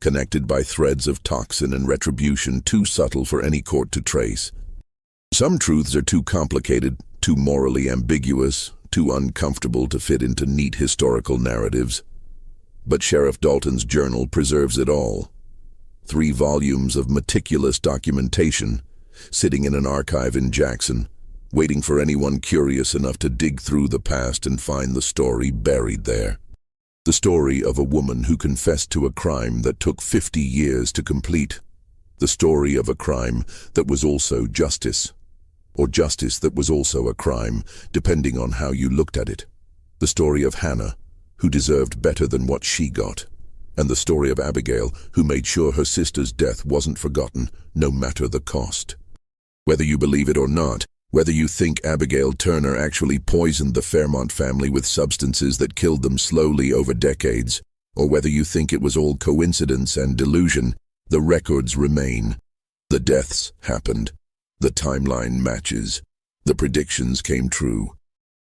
connected by threads of toxin and retribution too subtle for any court to trace. Some truths are too complicated, too morally ambiguous, too uncomfortable to fit into neat historical narratives. But Sheriff Dalton's journal preserves it all. 3 volumes of meticulous documentation, sitting in an archive in Jackson, waiting for anyone curious enough to dig through the past and find the story buried there. The story of a woman who confessed to a crime that took 50 years to complete. The story of a crime that was also justice, or justice that was also a crime, depending on how you looked at it. The story of Hannah, who deserved better than what she got, and the story of Abigail, who made sure her sister's death wasn't forgotten, no matter the cost. Whether you believe it or not, whether you think Abigail Turner actually poisoned the Fairmont family with substances that killed them slowly over decades, or whether you think it was all coincidence and delusion, the records remain. The deaths happened. The timeline matches. The predictions came true.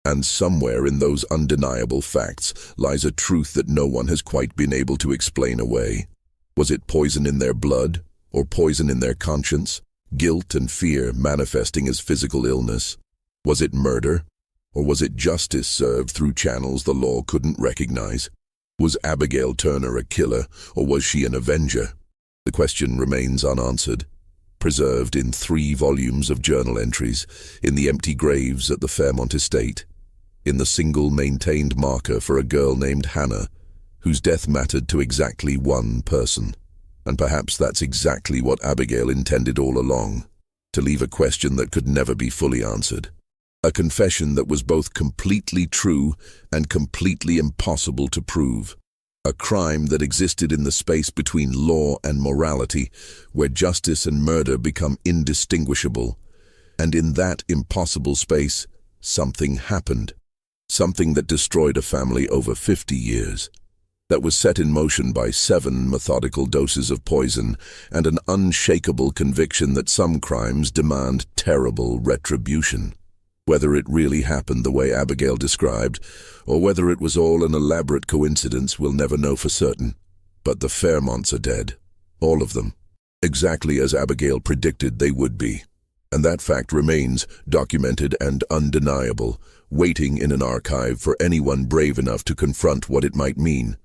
And somewhere in those undeniable facts lies a truth that no one has quite been able to explain away. Was it poison in their blood, or poison in their conscience? Guilt and fear manifesting as physical illness? Was it murder? Or was it justice served through channels the law couldn't recognize? Was Abigail Turner a killer, or was she an avenger? The question remains unanswered, preserved in 3 volumes of journal entries, in the empty graves at the Fairmont estate, in the single maintained marker for a girl named Hannah, whose death mattered to exactly one person. And perhaps that's exactly what Abigail intended all along, to leave a question that could never be fully answered. A confession that was both completely true and completely impossible to prove. A crime that existed in the space between law and morality, where justice and murder become indistinguishable. And in that impossible space, something happened. Something that destroyed a family over 50 years. That was set in motion by 7 methodical doses of poison and an unshakable conviction that some crimes demand terrible retribution. Whether it really happened the way Abigail described, or whether it was all an elaborate coincidence, we'll never know for certain. But the Fairmonts are dead. All of them. Exactly as Abigail predicted they would be. And that fact remains documented and undeniable, waiting in an archive for anyone brave enough to confront what it might mean.